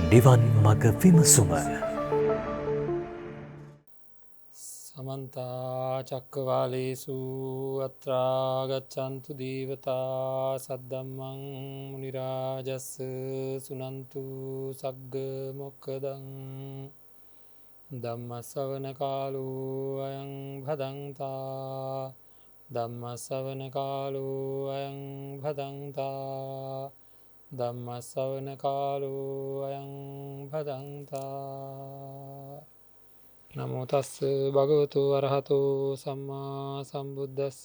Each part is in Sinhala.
නිවන් මඟ විමසුම සමන්ත චක්කවාලේසු අත්‍රා ගච්ඡන්තු දේවතා සද්දම්මං මුනි රාජස් සුනන්තු සග්ග මොක්ඛදං ධම්ම ශ්‍රවණ කාලෝ අයං භදංතා ධම්ම ශ්‍රවණ කාලෝ අයං භදංතා ධම්ම ශ්‍රවණ කාලෝ අයං භදංතා. නමෝ තස්ස භගවතු අරහතෝ සම්මා සම්බුද්දස්ස.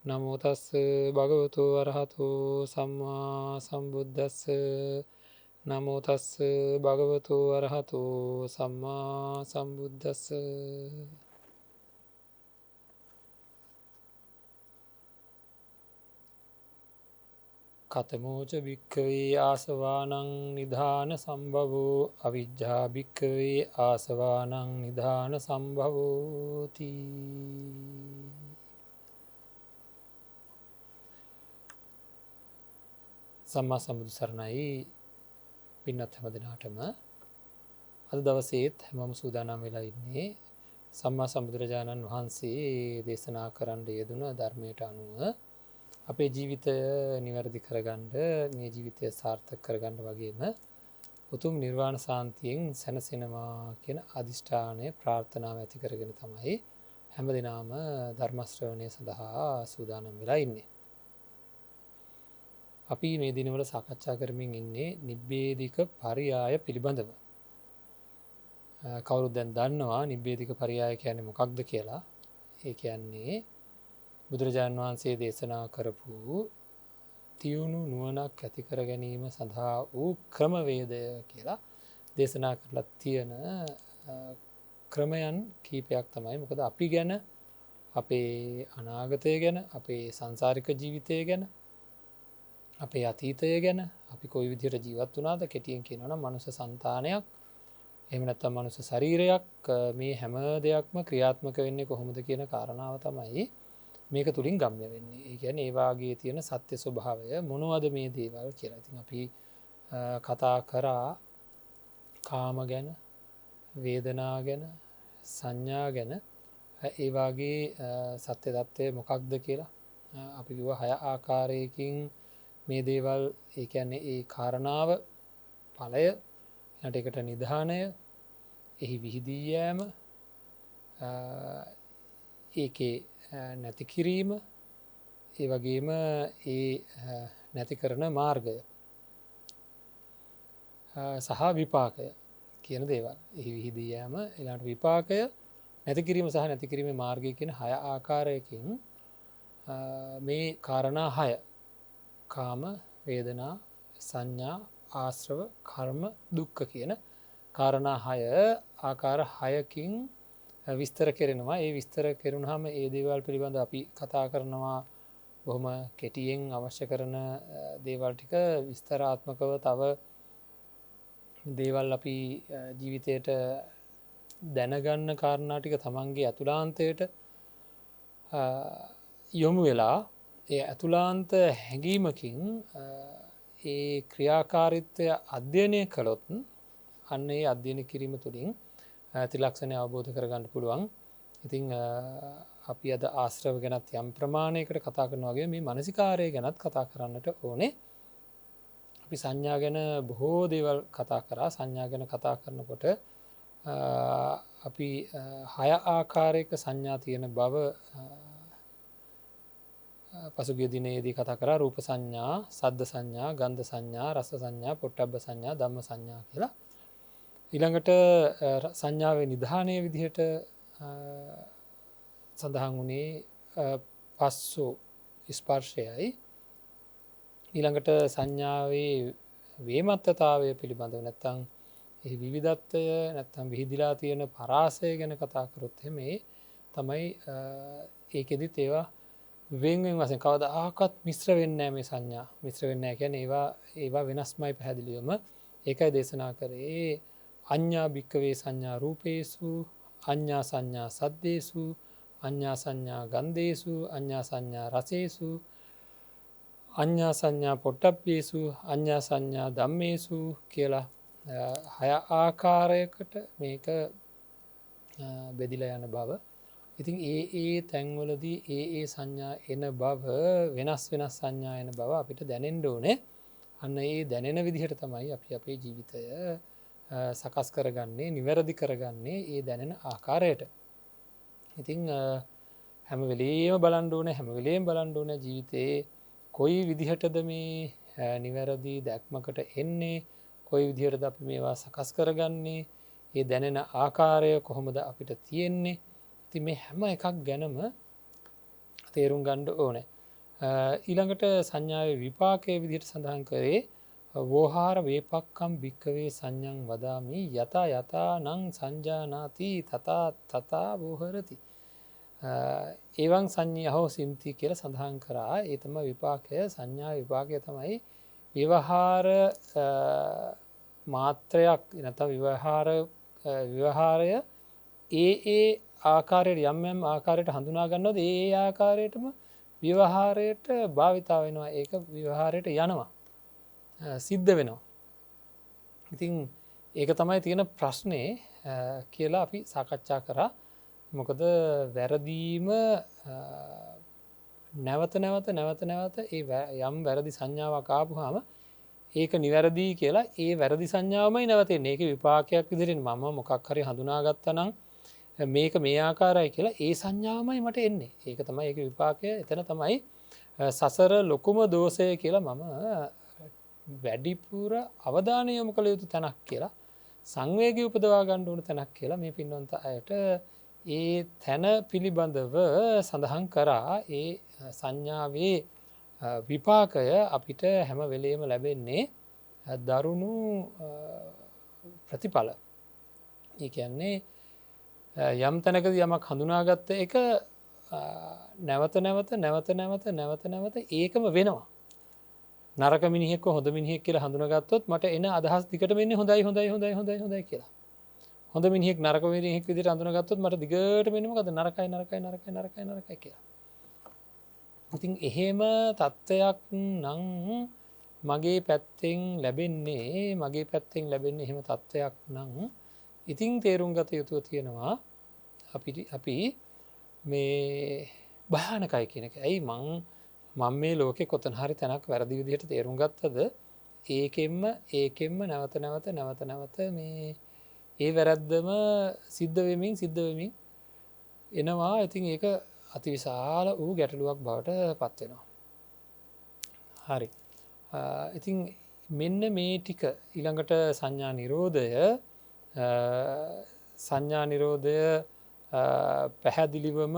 නමෝ තස්ස භගවතු අරහතෝ සම්මා සම්බුද්දස්ස. නමෝ තස්ස භගවතු අරහතෝ සම්මා සම්බුද්දස්ස. කතමෝච භික්ඛවේ ආසවානං නිධාන සම්භවෝ අවිජ්ජා භික්ඛවේ ආසවානං නිධාන සම්භවෝති. සම්මා සම්බුදු සරණයි පින්වත් හැම දෙනාටම. අද දවසේත් හැමෝම සූදානම් වෙලා ඉන්නේ සම්මා සම්බුදුරජාණන් වහන්සේ දේශනා කරන්න යෙදුන ධර්මයට අනුව අපේ ජීවිතය නිවැරදි කරගන්න, මේ ජීවිතය සාර්ථක කරගන්න වගේම උතුම් නිර්වාණ සාන්තියෙන් සැනසෙනවා කියන අධිෂ්ඨානය ප්‍රාර්ථනාව ඇති කරගෙන තමයි හැම දිනම ධර්ම ශ්‍රවණය සඳහා සූදානම් වෙලා ඉන්නේ. අපි මේ දිනවල සාකච්ඡා කරමින් ඉන්නේ නිබ්බේධික පරියාය පිළිබඳව. කවුරුත් දැන් දන්නවා නිබ්බේධික පරියාය කියන්නේ මොකක්ද කියලා. ඒ කියන්නේ බුදුරජාණන් වහන්සේ දේශනා කරපු තියුණු නුවණක් ඇති කර ගැනීම සඳහා වූ ක්‍රමවේදය කියලා දේශනා කරලා තියෙන ක්‍රමයන් කීපයක් තමයි. මොකද අපි ගැන, අපේ අනාගතය ගැන, අපේ සංසාරික ජීවිතය ගැන, අපේ අතීතය ගැන, අපි කොයි විදිහට ජීවත් වුණාද, කෙටියෙන් කියනවා නම් මනුෂ්‍ය సంతානයක්, එහෙම නැත්නම් මනුෂ්‍ය ශරීරයක්, මේ හැම දෙයක්ම ක්‍රියාත්මක වෙන්නේ කොහොමද කියන කාරණාව තමයි මේක තුලින් ගම්‍ය වෙන්නේ. ඒ කියන්නේ ඒ වාගේ තියෙන සත්‍ය ස්වභාවය මොනවද මේ දේවල් කියලා. ඉතින් අපි කතා කරා කාම ගැන, වේදනා ගැන, සංඥා ගැන. ඒ වාගේ සත්‍ය తත්වය මොකක්ද කියලා අපි කිව්වා 6 ආකාරයකින් මේ දේවල්, ඒ කියන්නේ ඒ කාරණාව, ඵලය, ඊට එකට නිධානය, එහි විහිදී යෑම, ඒකේ නැති කිරීම, ඒ වගේම ඒ නැති කරන මාර්ගය සහ විපාකය කියන දේවල්. එහි විහිදී යෑම, ඊළඟට විපාකය, නැති කිරීම සහ නැති කිරීමේ මාර්ගය කියන 6 ආකාරයකින් මේ කාරණා 6, කාම, වේදනා, සංඥා, ආශ්‍රව, කර්ම, දුක්ඛ කියන කාරණා 6 ආකාර 6කින් විස්තර කරනවා. ඒ විස්තර කරුණාම ඒ දේවල් පිළිබඳ අපි කතා කරනවා බොහොම කෙටියෙන් අවශ්‍ය කරන දේවල් ටික විස්තරාත්මකව තව දේවල් අපි ජීවිතයට දැනගන්න කාරණා ටික තමන්ගේ අතුලාන්තයට යොමු වෙලා ඒ අතුලාන්ත හැඟීමකින් ඒ ක්‍රියාකාරීත්වය අධ්‍යයනය කළොත් අන්න ඒ අධ්‍යයන කිරීම තුළින් ත්‍රිලක්ෂණය අවබෝධ කරගන්න පුළුවන්. ඉතින් අපි අද ආශ්‍රව ගැනත් යම් ප්‍රමාණයකට කතා කරනවා වගේ මේ මානසිකාරය ගැනත් කතා කරන්නට ඕනේ. අපි සංඥා ගැන බොහෝ දේවල් කතා කරා. සංඥා ගැන කතා කරනකොට අපි 6 ආකාරයක සංඥා තියෙන බව පසුගිය දිනේදී කතා කරා. රූප සංඥා, සද්ද සංඥා, ගන්ධ සංඥා, රස සංඥා, පොට්ටබ්බ සංඥා, ධම්ම සංඥා කියලා. ඊළඟට සංඥාවේ නිධානයේ විදිහට සඳහන් වුණේ පස්සෝ ස්පර්ශයයි. ඊළඟට සංඥාවේ වේමත්තතාවය පිළිබඳව නැත්නම් එහි විවිධත්වය, නැත්නම් විහිදිලා තියෙන පරාසය ගැන කතා කරොත් මේ තමයි ඒකෙදිත් ඒවා වෙන වශයෙන් කවදාකවත් මිශ්‍ර වෙන්නේ නැහැ. මේ සංඥා මිශ්‍ර වෙන්නේ නැහැ කියන්නේ ඒවා වෙනස්මයි පැහැදිලිවම. ඒකයි දේශනා කරේ අඤ්ඤා භික්ඛවේ සංඥා රූපේසු, අඤ්ඤා සංඥා සද්දේසු, අඤ්ඤා සංඥා ගන්ධේසු, අඤ්ඤා සංඥා රසේසු, අඤ්ඤා සංඥා පොට්ටබ්බේසු, අඤ්ඤා සංඥා ධම්මේසු කියලා හය ආකාරයකට මේක බෙදිලා යන බව. ඉතින් ඒ තැන්වලදී ඒ සංඥා එන බව වෙනස් වෙනස් සංඥා එන බව අපිට දැනෙන්න ඕනේ. අන්න ඒ දැනෙන විදිහට තමයි අපි අපේ ජීවිතය සකස් කරගන්නේ, නිවැරදි කරගන්නේ ඒ දැනෙන ආකාරයට. ඉතින් හැම වෙලේම බලන්න ඕනේ, හැම වෙලේම බලන්න ඕනේ ජීවිතේ කොයි විදිහටද මේ නිවැරදි දැක්මකට එන්නේ, කොයි විදිහටද අපි මේවා සකස් කරගන්නේ, ඒ දැනෙන ආකාරය කොහොමද අපිට තියෙන්නේ. ඉතින් මේ හැම එකක් ගැනම තේරුම් ගන්න ඕනේ. ඊළඟට සංඥාවේ විපාකයේ විදිහට සඳහන් කරේ වෝහාර වේපක්කම් භික්කවේ සංඥං වදාමි යතා යතා නං සංජානාති තතා තතා වෝහරති. ඒවන් සංඥාහෝ සින්ති කියලා සඳහන් කරා. ඒ තමයි විපාකය. සංඥා විපාකය තමයි ව්‍යවහාර මාත්‍රයක් නැත්නම් විවහාරය ඒ ආකාරයට යම් යම් ආකාරයට හඳුනා ගන්නවද ඒ ආකාරයටම ව්‍යවහාරයට භාවිතා වෙනවා. ඒක ව්‍යවහාරයට යනවා, සිද්ධ වෙනවා. ඉතින් ඒක තමයි තියෙන ප්‍රශ්නේ කියලා අපි සාකච්ඡා කරා. මොකද වැරදීම නැවත යම් වැරදි සංඥාවක් ආපුහම ඒක නිවැරදි කියලා ඒ වැරදි සංඥාවමයි නැවතෙන්නේ. ඒක විපාකයක් විදිහට මම මොකක් හරි හඳුනාගත්තා නම් මේක මේ ආකාරයි කියලා ඒ සංඥාවමයි මට එන්නේ. ඒක තමයි ඒක විපාකය. එතන තමයි සසර ලොකුම දෝෂය කියලා මම වැඩිපුර අවධානය යොමු කළ යුතු තැනක් කියලා, සංවේගය උපදවා ගන්න ඕන තැනක් කියලා මේ පින්වන්ත අයට ඒ තැන පිළිබඳව සඳහන් කරා. ඒ සංඥාවේ විපාකය අපිට හැම වෙලේම ලැබෙන්නේ දරුණු ප්‍රතිඵල. ඒ කියන්නේ යම් තැනකදී යමක් හඳුනාගත්ත එක නැවත ඒකම වෙනවා. නරක මිනිහෙක්ව හොඳ මිනිහෙක් කියලා හඳුනාගත්තොත් මට එන අදහස් දිගටම එන්නේ හොඳයි කියලා. හොඳ මිනිහෙක් නරක මිනිහෙක් විදිහට හඳුනාගත්තොත් මට දිගටම එන්නේ මොකද? නරකයි කියලා. ඉතින් එහෙම තත්ත්වයක් නම් මගේ පැත්තෙන් ලැබෙන්නේ එහෙම තත්ත්වයක් නම් ඉතින් තේරුම් ගත යුතුව තියෙනවා අපි මේ භයානකයි කියන එක. ඇයි මම මේ ලෝකේ කොතන හරි තැනක් වැරදි විදිහට තේරුම් ගත්තද ඒකෙන්ම නැවත මේ ඒ වැරද්දම සිද්ධ වෙමින් එනවා. ඉතින් ඒක අතිවිශාල වූ ගැටලුවක් බවට පත් වෙනවා. හරි. ඉතින් මෙන්න මේ ටික ඊළඟට සංඥා නිරෝධය පැහැදිලිවම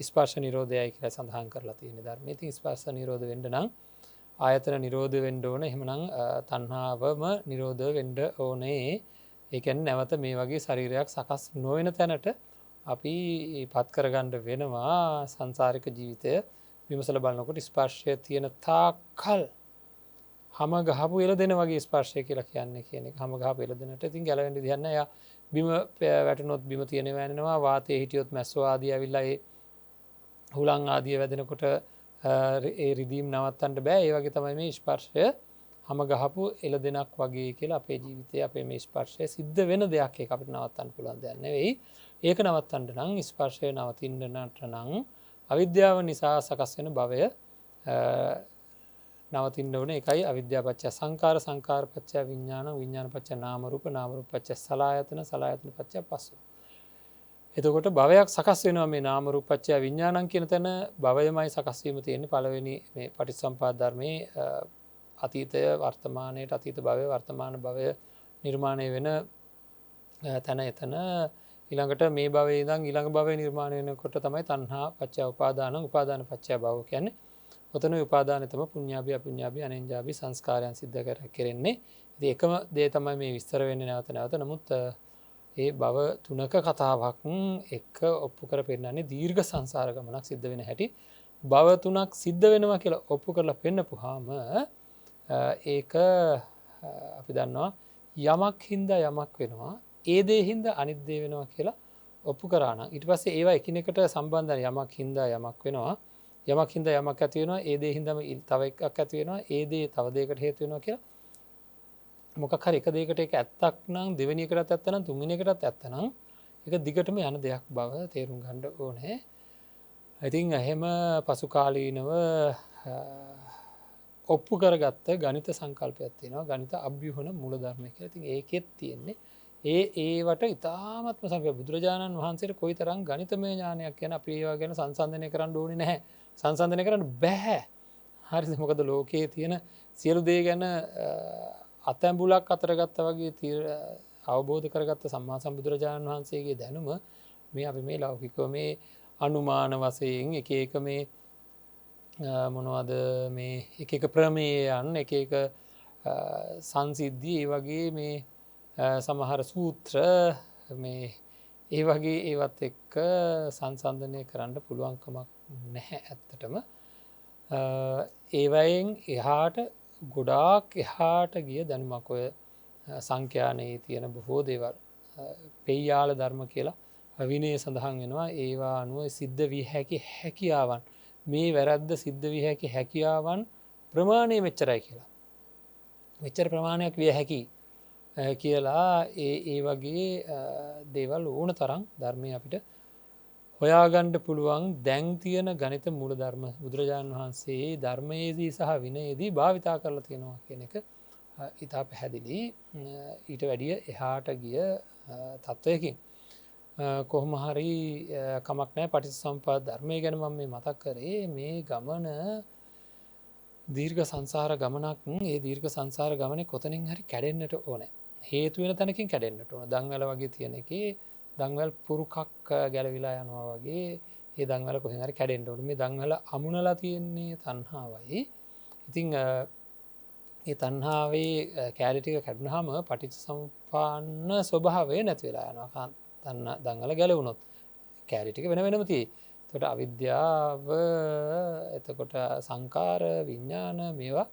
ස්පර්ශ නිරෝධයයි කියලා සඳහන් කරලා තියෙන ධර්මයේ. ඉතින් ස්පර්ශ නිරෝධ වෙන්න නම් ආයතන නිරෝධ වෙන්න ඕන. එහෙමනම් තණ්හාවම නිරෝධ වෙන්න ඕනේ. ඒ කියන්නේ නැවත මේ වගේ ශරීරයක් සකස් නොවන තැනට අපි පත් කරගන්න වෙනවා. සංසාරික ජීවිතය විමසලා බලනකොට ස්පර්ශය තියෙන තාක්කල් හැම ගහපු එළදෙන වගේ ස්පර්ශය කියලා කියන්නේ කියන එක. හැම ගහපු එළදෙනට ඉතින් ගැලවෙන්න දෙයක් නැහැ. යා බිම වැටුනොත් බිම තියෙන වැනෙනවා. වාතයේ හිටියොත් මැස්සෝ ආදී ඇවිල්ලා ඒ හුලං ආදී වැදෙනකොට ඒ රිදීම් නවත්තන්න බෑ. ඒ වගේ තමයි මේ ස්පර්ශය හැම ගහපු එළදෙනක් වගේ කියලා අපේ ජීවිතයේ අපේ මේ ස්පර්ශය සිද්ධ වෙන දෙයක්. ඒක අපිට නවත්තන්න පුළුවන් දෙයක් නෙවෙයි. ඒක නවත්තන්න නම් ස්පර්ශය නවතින්නට නම් අවිද්‍යාව නිසා සකස් වෙන භවය නවතින්න ඕනේ. ඒකයි අවිද්‍යාව පත්‍ය සංකාර, සංකාර පත්‍ය විඥාන, විඥාන පත්‍ය නාම රූප, නාම රූප පත්‍ය සලආයතන, සලආයතන පත්‍ය පස්සෝ. එතකොට භවයක් සකස් වෙනවා මේ නාම රූප පත්‍ය විඥානං කියන තැන. භවයමයි සකස් වීම තියෙන්නේ පළවෙනි මේ පටිච්චසමුප්පාද ධර්මයේ අතීතය වර්තමානයට, අතීත භවය වර්තමාන භවය නිර්මාණය වෙන තැන එතන. ඊළඟට මේ භවයේ ඉඳන් ඊළඟ භවයේ නිර්මාණය වෙනකොට තමයි තණ්හා පත්‍ය උපාදාන, උපාදාන පත්‍ය භව කියන්නේ. ඔතන උපාදානය තමයි පුඤ්ඤාභි අපුඤ්ඤාභි අනෙන්ජාභි සංස්කාරයන් සිද්ධ කරන්නේ. ඉතින් එකම දේ තමයි මේ විස්තර වෙන්නේ නැවත. නමුත් ඒ භව තුනක කතාවක් එක ඔප්පු කර පෙන්නන්නේ දීර්ඝ සංසාර ගමනක් සිද්ධ වෙන හැටි. භව තුනක් සිද්ධ වෙනවා කියලා ඔප්පු කරලා පෙන්නපුවාම ඒක අපි දන්නවා යමක් හින්දා යමක් වෙනවා. ඒ දේ හින්දා අනිත් දේ වෙනවා කියලා ඔප්පු කරා නම් ඊට පස්සේ ඒවා එකිනෙකට සම්බන්ධයි. යමක් හින්දා යමක් වෙනවා. යමක් හින්දා යමක් ඇති වෙනවා. ඒ දේ හින්දාම තව එකක් ඇති වෙනවා. ඒ දේ තව දෙයකට හේතු වෙනවා කියලා මොකක් හරි එක දෙයකට එක ඇත්තක් නම් දෙවෙනි එකටත් ඇත්ත නම් තුන්වෙනි එකටත් ඇත්ත නම් ඒක දිගටම යන දෙයක් බව තේරුම් ගන්න ඕනේ. ඉතින් එහෙම පසු කාලීනව ඔප්පු කරගත්ත ගණිත සංකල්පයක් තියෙනවා ගණිත අභ්‍යුහන මූලධර්මය කියලා. ඉතින් ඒකෙත් තියෙන්නේ ඒවට ඉතාමත්ම සමග බුදුරජාණන් වහන්සේට කොයිතරම් ගණිතමය ඥානයක් ගැන අපි ඒවා ගැන සංසන්දනය කරන්න ඕනේ නැහැ. සංසන්දනය කරන්න බෑ. හරිද? මොකද ලෝකයේ තියෙන සියලු දේ ගැන අතැඹුලක් අතර ගත්තා වගේ අවබෝධ කරගත්ත සම්මා සම්බුදුරජාණන් වහන්සේගේ දැනුම මේ අපි මේ ලෞකිකව මේ අනුමාන වශයෙන් එක මේ මොනවද මේ එක ප්‍රමේයයන් එක සංසිද්ධිය ඒ වගේ මේ සමහර සූත්‍ර මේ ඒ වගේ ඒවත් එක්ක සංසන්ධනය කරන්න පුළුවන්කමක් නැහැ ඇත්තටම. ඒවයෙන් එහාට ගොඩාක් එහාට ගිය දැනුමක් ඔය සංඛ්‍යානයේ තියෙන බොහෝ දේවල් පෙయ్యాල ධර්ම කියලා විනය සඳහන් වෙනවා. ඒවා අනුව සිද්ධ විය හැකි හැකියාවන් මේ වැරද්ද සිද්ධ විය හැකි හැකියාවන් ප්‍රමාණය මෙච්චරයි කියලා. මෙච්චර ප්‍රමාණයක් විය හැකි කියලා ඒ වගේ දේවල් ඕන තරම් ධර්මය අපිට හොයාගණ්ඩ පුළුවන් දැන් තියෙන ගණිත මූල ධර්ම බුදුරජාණන් වහන්සේ ධර්මයේදී සහ විනයේදී භාවිතා කරලා තියෙනවා කියන එක ඉතා පැහැදිලි. ඊට වැඩිය එහාට ගිය තත්ත්වයකින් කොහොම හරි කමක් නෑ පටිච්චසමුප්පාද ධර්මය ගැන මම මේ මතක් කරේ මේ ගමන දීර්ඝ සංසාර ගමනක්. ඒ දීර්ඝ සංසාර ගමනේ කොතනින් හරි කැඩෙන්නට ඕනේ. හේතු වෙන තැනකින් කැඩෙන්නට ඕන. දන්වැල වගේ තියෙන එකේ දන්වැල් පුරුකක් ගැලවිලා යනවා වගේ ඒ දන්වැල කොහෙන් හරි කැඩෙන්න ඕන. මේ දන්වැල අමුණලා තියෙන්නේ තණ්හාවයි. ඉතින් ඒ තණ්හාවේ කැලි ටික කැඩුනහම පටිච්චසමුප්පන්න ස්වභාවය නැති වෙලා යනවා. දන්වැල ගැලවුණොත් කැලි ටික වෙන වෙනම තියෙයි. එතකොට අවිද්‍යාව, එතකොට සංකාර, විඥාන මේවා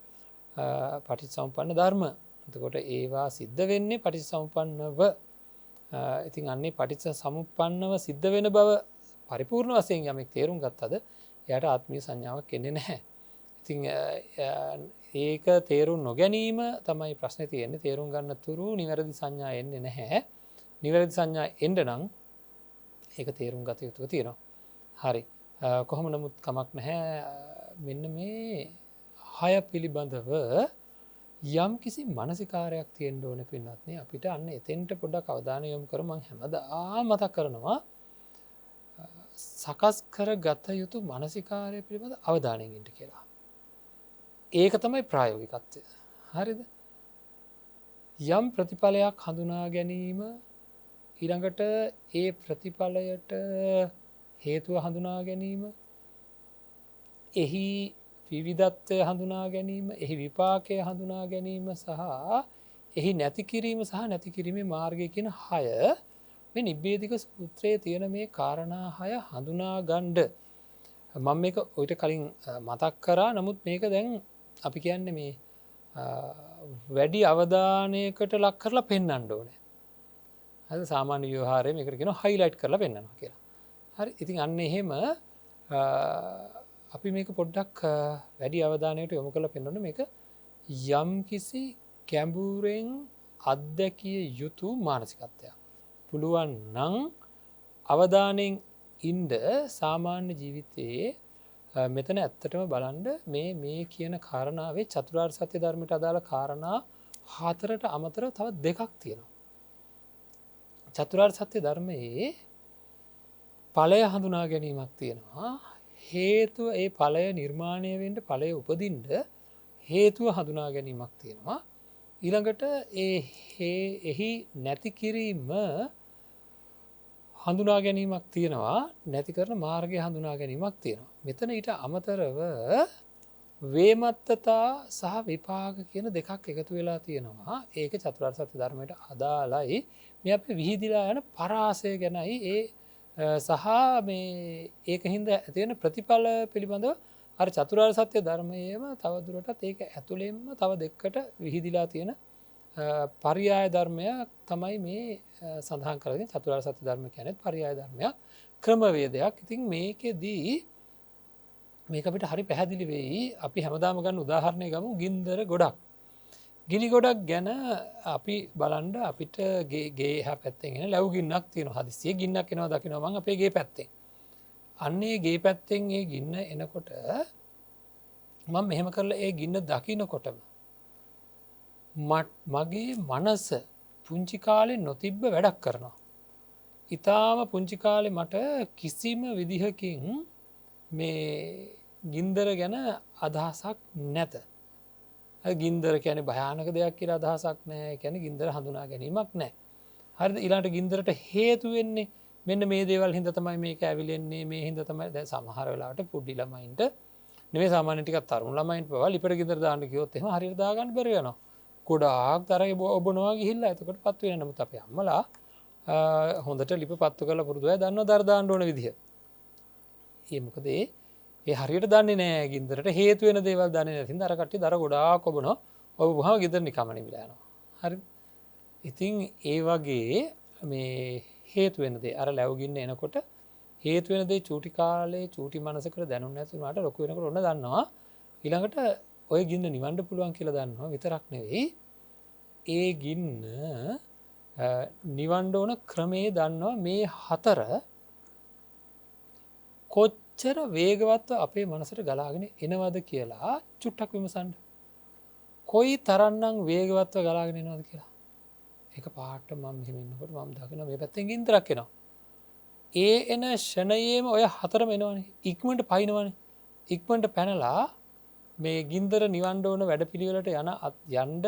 පටිච්චසමුප්පන්න ධර්ම. එතකොට ඒවා සිද්ධ වෙන්නේ පටිච්චසමුප්පන්නව. ඉතින් අන්නේ පටිච්චසමුප්පන්නව සිද්ධ වෙන බව පරිපූර්ණ වශයෙන් යමෙක් තේරුම් ගත්තද එයාට ආත්මීය සංඥාවක් එන්නේ නැහැ. ඉතින් ඒක තේරුම් නොගැනීම තමයි ප්‍රශ්නේ තියෙන්නේ. තේරුම් ගන්න තුරු නිවැරදි සංඥා එන්නේ නැහැ. නිවැරදි සංඥා එන්න නම් ඒක තේරුම් ගත යුතුව තියෙනවා. හරි. කොහොම නමුත් කමක් නැහැ. මෙන්න මේ 6 පිළිබඳව යම් කිසි මානසිකාරයක් තියෙන්න ඕනේ පින්වත්නි. අපිට අන්න එතෙන්ට පොඩ්ඩක් අවධානය යොමු කරමු. මම හැමදාම මතක් කරනවා සකස් කරගත යුතු මානසිකාරය පිළිබඳ අවධානයෙන් ඉන්න කියලා. ඒක තමයි ප්‍රායෝගිකත්වය. හරිද? යම් ප්‍රතිඵලයක් හඳුනා ගැනීම ඊළඟට ඒ ප්‍රතිඵලයට හේතුව හඳුනා ගැනීම එහි විවිධත්වය හඳුනා ගැනීම එහි විපාකය හඳුනා ගැනීම සහ එහි නැති කිරීම සහ නැති කිරීමේ මාර්ගය කියන 6 මේ නිබ්බේධික සූත්‍රයේ තියෙන මේ කාරණා 6 හඳුනා ගන්න මම මේක ඔයිට කලින් මතක් කරා. නමුත් මේක දැන් අපි කියන්නේ මේ වැඩි අවධානයකට ලක් කරලා පෙන්වන්න ඕනේ. හරි සාමාන්‍ය ව්‍යවහාරයේ මේකට කියනවා හයිලයිට් කරලා පෙන්වනවා කියලා. හරි. ඉතින් අන්න එහෙම අපි මේක පොඩ්ඩක් වැඩි අවධානයකට යොමු කරලා පෙන්වන්න මේක යම් කිසි කැඹුරෙන් අත්දැකිය යුතු මානසිකත්වයක්. පුළුවන් නම් අවධානයෙන් ඉන්න සාමාන්‍ය ජීවිතයේ මෙතන ඇත්තටම බලන්න මේ කියන කාරණාවේ චතුරාර්ය සත්‍ය ධර්මයට අදාළ කාරණා 4ට අමතරව තව දෙකක් තියෙනවා. චතුරාර්ය සත්‍ය ධර්මයේ ඵලය හඳුනා ගැනීමක් තියෙනවා. හේතුව ඒ ඵලය නිර්මාණය වෙන්න ඵලය උපදින්න හේතුව හඳුනා ගැනීමක් තියෙනවා. ඊළඟට එහි නැති කිරීම හඳුනා ගැනීමක් තියෙනවා. නැති කරන මාර්ගය හඳුනා ගැනීමක් තියෙනවා. මෙතන ඊට අමතරව වේමත්තතා සහ විපාක කියන දෙකක් එකතු වෙලා තියෙනවා. ඒක චතුරාර්ය සත්‍ය ධර්මයට අදාළයි. මේ අපි විහිදිලා යන පරාසය ගැනයි සහ මේ ඒකින්ද ඇති වෙන ප්‍රතිඵල පිළිබඳව අර චතුරාර්ය සත්‍ය ධර්මයේම තව දුරටත් ඒක ඇතුළෙන්ම තව දෙකකට විහිදිලා තියෙන පරියාය ධර්මයක් තමයි මේ සඳහන් කරගෙන චතුරාර්ය සත්‍ය ධර්ම කියන්නේ පරියාය ධර්මයක් ක්‍රමවේදයක්. ඉතින් මේකෙදී මේක අපිට හරි පැහැදිලි වෙයි. අපි හැමදාම ගන්න උදාහරණයක් ගමු. ගින්දර ගොඩක්. ගිනි ගොඩක් ගැන අපි බලන්ඩ අපිට ගේ හ පැත්තෙන් ලැව් ගින්නක් තියෙන හදිසිය ගින්නක් එනවා දකිනවම අපේ ගේ පැත්තේ. අන්නේ ගේ පැත්තෙන් ඒ ගින්න එනකොට මම මෙහෙම කරලා ඒ ගින්න දකිනකොටම මගේ මනස පුංචි කාලෙ නොතිබ්බ වැඩක් කරනවා. ඉතාම පුංචි කාලෙ මට කිසිම විදිහකින් මේ ගින්දර ගැන අදහසක් නැත. ගින්දර කියන භයානක දෙයක් කියලා අදහසක් නෑ කැන ගින්දර හඳුනා ගැනීමක් නෑ. හරි ඉලාට ගින්දරට හේතුවෙන්නේ මෙන්න මේ දේවල් හිද තමයි මේ ඇවිලෙන්නේ මේ හිද තමයි ද සමහර වෙලාට පුඩ්ඩි ළමයින්ට නේ සාමානටික තරුණ ළමයින් පවා ලිපට ගිදර දාන්න කිවොත්ම හරිදාගන්න බරයනවා. ගොඩාක් තරයි ඔබනවා ගිහිල්ලා ඇතකට පත්වය නමුත් අප අම්මලා හොඳට ලිප පත්තු කල පුරුදුව දන්න දර්දාන්ඩෝන විදිහ. ඒමකදේ ඒ හරියට දන්නේ නෑ ගින්දරට හේතුවෙන දේවල් දන්න නැති දරකට දර ගොඩා කොබන ඔබ හම ගෙදර නිකමන විලයනවා. හරි ඉතිං ඒ වගේ මේ හේතුවෙනදේ අර ලැවගින්න එනකොට හේතුවෙනදේ චූටි කාලේ චූටි මනසකට දැනුම් ඇතුනට ලොක වෙනකට ඔන්න දන්නවා ඉළඟට ඔය ගින්න නිවන්ඩ පුළුවන් කියල දන්නවා විතරක් නෙවෙයි ඒ ගින්න නිවන්ඩ ඕන ක්‍රමේ දන්නවා මේ හතර කොච්චර වේගවත්ව අපේ මනසට ගලාගෙන එනවද කියලා චුට්ටක් විමසන්ඩ කොයි තරන්නම් වේගවත්ව ගලාගෙන එනවද කියලා එක පාට මම හිමින්නකොට මම දකින මේ පැත්තෙන් ගින්දරක්කෙනවා ඒ එන ෂණයේම ඔය හතරම එනවන ඉක්මට පයිනවන ඉක්මට පැනලා මේ ගින්දර නිවන්ඩ ඕන වැඩ පිළිවෙලට යන යන්ඩ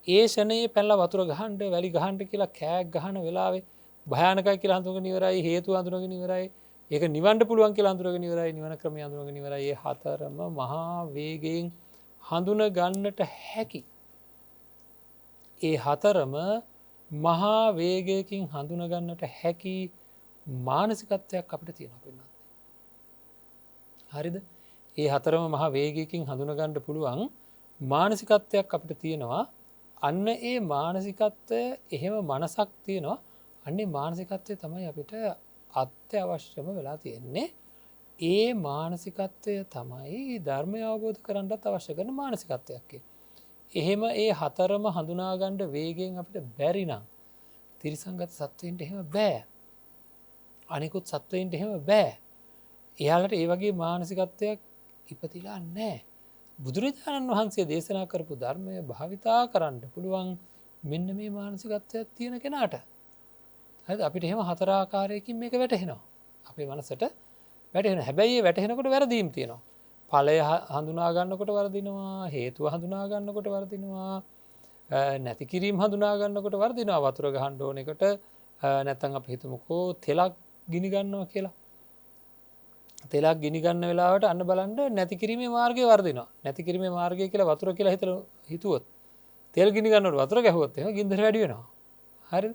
ඒ ෂණයේ පැල්ල වතුර ගහන්ඩ වැලි ගහන්ට කියලා කෑක් ගහන වෙලාවේ භයනකයි කියලා හඳුක නිවරයි හේතු අඳුරග නිවරයි ඒක නිවන්ඩ පුළුවන් කියලා අඳුරග නිවරයි නිවන ක්‍රම අඳුරග නිවරයි හතරම මහා වේගෙන් හඳුන ගන්නට හැකි. ඒ හතරම මහා වේගයකින් හඳුනගන්නට හැකි මානසිකත්වයක් අපිට තියෙන පෙන්න්න. හරිද ඒ හතරම මහා වේගයකින් හඳුනගණ්ඩ පුළුවන් මානසිකත්වයක් අපිට තියෙනවා අන්න ඒ මානසිකත්වය එහෙම මනසක් තියෙනවා අන්නේ මානසිකත්වය තමයි අපිට අත්‍යවශ්‍යම වෙලා තියෙන්නේ ඒ මානසිකත්වය තමයි ධර්මය අවබෝධ කරන්නත් අවශ්‍ය කරන මානසිකත්වයක්කේ. එහෙම ඒ හතරම හඳුනාගණ්ඩ වේගෙන් අපිට බැරිනම් තිරිසංගත සත්වයින්ට එහෙම බෑ අනිකුත් සත්වයින්ට එහෙම බෑ එයාලට ඒ වගේ මානසිකත්වයක් ඉපතිලා නෑ බුදුරජාණන් වහන්සේ දේශනා කරපු ධර්මය භාවිතා කරන්න පුළුවන් මෙන්න මේ මානසිකත්වයක් තියෙන කෙනාට හ අපිට එහෙම හතරාකාරයකින් මේක වැටහෙනවා අපේ මනසට වැටහෙන හැබැයි වැටහෙනකොට වැරදීම් තියෙනවා පලය හඳුනාගන්නකොට වරදිනවා හේතුව හඳුනාගන්නකොට වරදිනවා නැතිකිරීම් හඳුනාගන්නකොට වර්දිනවා වතුර ගහන්ඩෝන එකට නැත්තන් අප හිතමකෝ තෙලක් ගිනිගන්නවා කියලා තෙලක් ගිනිගන්න වෙලාවට අන්න බලන්ඩ නැතිකිරීමේ මාර්ගය වර්දිනවා නැතිකිරීමේ මාර්ගය කියලා වතුර කියලා හිතුවොත් තෙල් ගිනිගන්නට වතුර ගැහොත් එම ගින්දර වැඩියෙනවා හරි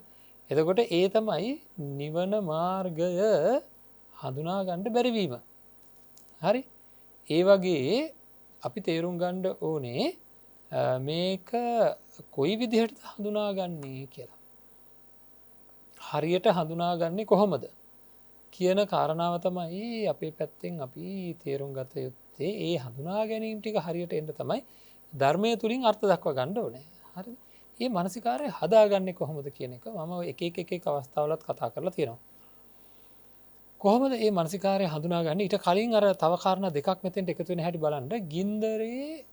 එතකොට ඒ තමයි නිවන මාර්ගය හඳුනාගණ්ඩ බැරිවීම හරි ඒ වගේ අපි තේරුම් ගණ්ඩ ඕනේ මේක කොයි විදිහට හඳුනාගන්නේ කියලා හරියට හඳුනාගන්නේ කොහොමද කියන කාරණාව තමයි අපේ පැත්තෙන් අපි තේරුම් ගත යුත්තේ ඒ හඳුනා ගැනීම් ටික හරියට එන්න තමයි ධර්මය තුළින් අර්ථ දක්ව ගණ්ඩ ඕනේ හරි ඒ මනසිකාරය හදාගන්න කොහොමද කියන එක මම එක අවස්ථාවලත් කතා කරලා තියෙනවා කොහොමද ඒ මනසිකාරය හඳුනාගන්න ඊට කලින් අර තවකාරණ දෙකක් මෙතෙන්ට එකතුවෙන හැටි බලන්ඩ ගින්දරේ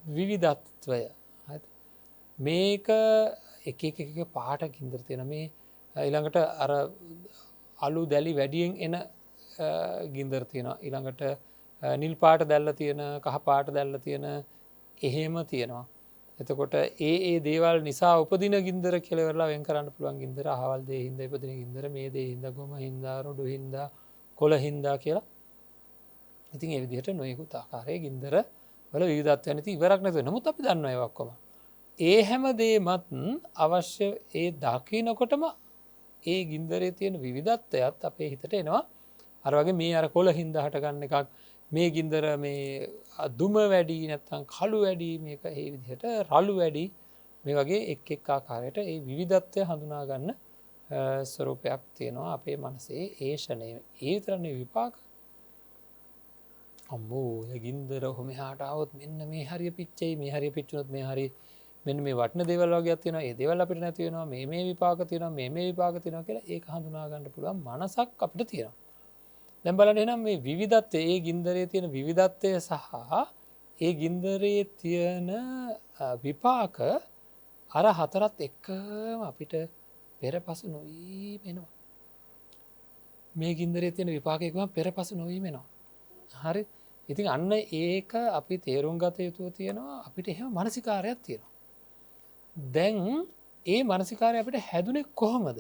විවිධත්වය මේක එක පාට ගින්දර තියෙන මේ ඊළඟට අර අලු දැලි වැඩියෙන් එන ගින්දර තියෙන ඊළඟට නිල් පාට දැල්ල තියෙන කහ පාට දැල්ල තියෙන එහෙම තියෙනවා එතකොට ඒ දේවල් නිසා උපදින ගින්දර කෙලවෙරලා වෙන් කරන්න පුළුවන් ගින්දර හවල් දේ හින්ද උපදින ගින්දර මේ දේ හින්ද ගොම හින්දා රොඩු හින්දා කොළ හින්දා කියලා ඉතින් ඒ විදිහට නොයෙකුත් ආකාරයේ ගින්දර වල විවිධත්වය නැති ඉවරක් නැතුව නමුත් අපි දන්නවා ඒවා ඔක්කොම ඒ හැම දේමත් අවශ්‍ය ඒ දකිනකොටම ඒ ගින්දරේ තියෙන විවිධත්වයත් අපේ හිතට එනවා අර වගේ මේ අර කොළ හින්දා හටගන්න එකක් මේ ගින්දර මේ දුම වැඩි නැත්තම් කළු වැඩි මේක ඒ විදිහට රළු වැඩි මේ වගේ එක් ආකාරයට ඒ විවිධත්වය හඳුනාගන්න ස්වරූපයක් තියෙනවා අපේ මනසේ ඒ ෂණය ඒ විතරනේ විපාක අම්මෝ ගින්දර ඔහොම හාටාවත් මෙන්න මේ හරිය පිච්චයි මේ හරිය පිච්චුනොත් මේ හරි මෙන්න මේ වටන දේවල් වගේ තියෙනවා. ඒ දේවල් අපිට නැති වෙනවා. මේ විපාක තියෙනවා. මේ විපාක තියෙනවා කියලා ඒක හඳුනා ගන්න පුළුවන් මනසක් අපිට තියෙනවා. දැන් බලන්න එහෙනම් මේ විවිධත්වය, ඒ ගින්දරේ තියෙන විවිධත්වය සහ ඒ ගින්දරේ තියෙන විපාක අර හතරත් එක්කම අපිට පෙරපසු නොවීම එනවා. මේ ගින්දරේ තියෙන විපාකයකම පෙරපසු නොවීම එනවා. හරි? ඉතින් අන්න ඒක අපි තේරුම් ගත යුතු තියෙනවා. අපිට එහෙම මානසිකාරයක් තියෙනවා. දැන් ඒ මානසිකාරය අපිට හැදුනේ කොහොමද?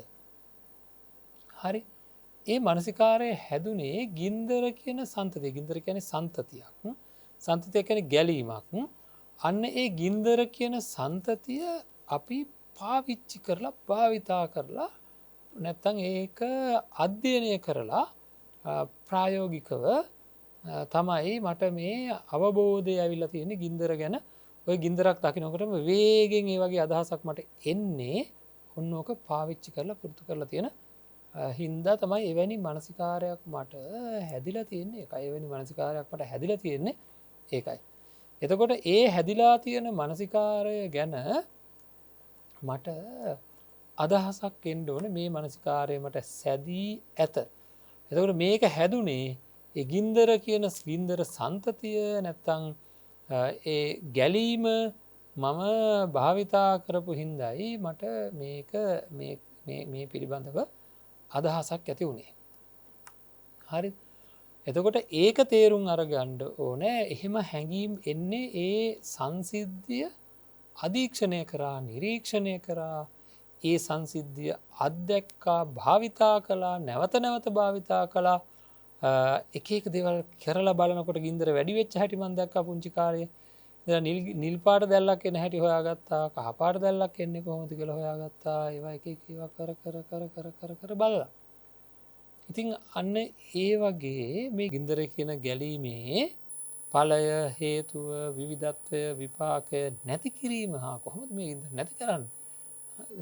හරි? ඒ මානසිකාරය හැදුනේ ගින්දර කියන සන්තතිය. ගින්දර කියන්නේ සන්තතියක්. සන්තතිය කියන්නේ ගැලීමක්. අන්න ඒ ගින්දර කියන සන්තතිය අපි පාවිච්චි කරලා භාවිතා කරලා නැත්තම් ඒක අධ්‍යයනය කරලා ප්‍රායෝගිකව තමයි මට මේ අවබෝධය ඇවිල්ලා තියෙන්නේ ගින්දර ගැන. ඔය ගින්දරක් දකින්නකොටම වේගෙන් ඒ වගේ අදහසක් මට එන්නේ ඔන්න ඕක පාවිච්චි කරලා පුරුදු කරලා තියෙන හින්දා තමයි එවැනි මානසිකාරයක් මට හැදිලා තියෙන්නේ. ඒකයි එවැනි මානසිකාරයක් මට හැදිලා තියෙන්නේ. ඒකයි. එතකොට ඒ හැදිලා තියෙන මානසිකාරය ගැන මට අදහසක් එන්න ඕනේ. මේ මානසිකාරය මට සැදී ඇත. එතකොට මේක හැදුනේ ඒ ගින්දර කියන ගින්දර සන්තතිය නැත්තම් ඒ ගැලීම මම භාවිතා කරපු හින්දායි මට මේක මේ පිළිබඳව අදහසක් ඇති වුණේ. හරි? එතකොට ඒක තේරුම් අරගන්න ඕනේ. එහෙම හැඟීම් එන්නේ ඒ සංසිද්ධිය අධීක්ෂණය කරා, නිරීක්ෂණය කරා, ඒ සංසිද්ධිය අත්දැක්කා, භාවිතා කළා, නැවත නැවත භාවිතා කළා. එක එක දේවල් කරලා බලනකොට ගින්දර වැඩි වෙච්ච හැටි මම දැක්කා පුංචි කාලේ. ඉතින් නිල් පාට දැල්ලක් එන හැටි හොයාගත්තා, කහ පාට දැල්ලක් එන්නේ කොහොමද කියලා හොයාගත්තා. ඒවා එක එක ඒවා කර බලලා. ඉතින් අන්න ඒ වගේ මේ ගින්දර කියන ගැලීමේ ඵලය, හේතුව, විවිධත්වය, විපාකය නැති කිරීම හා කොහොමද මේ ගින්දර නැති කරන්නේ?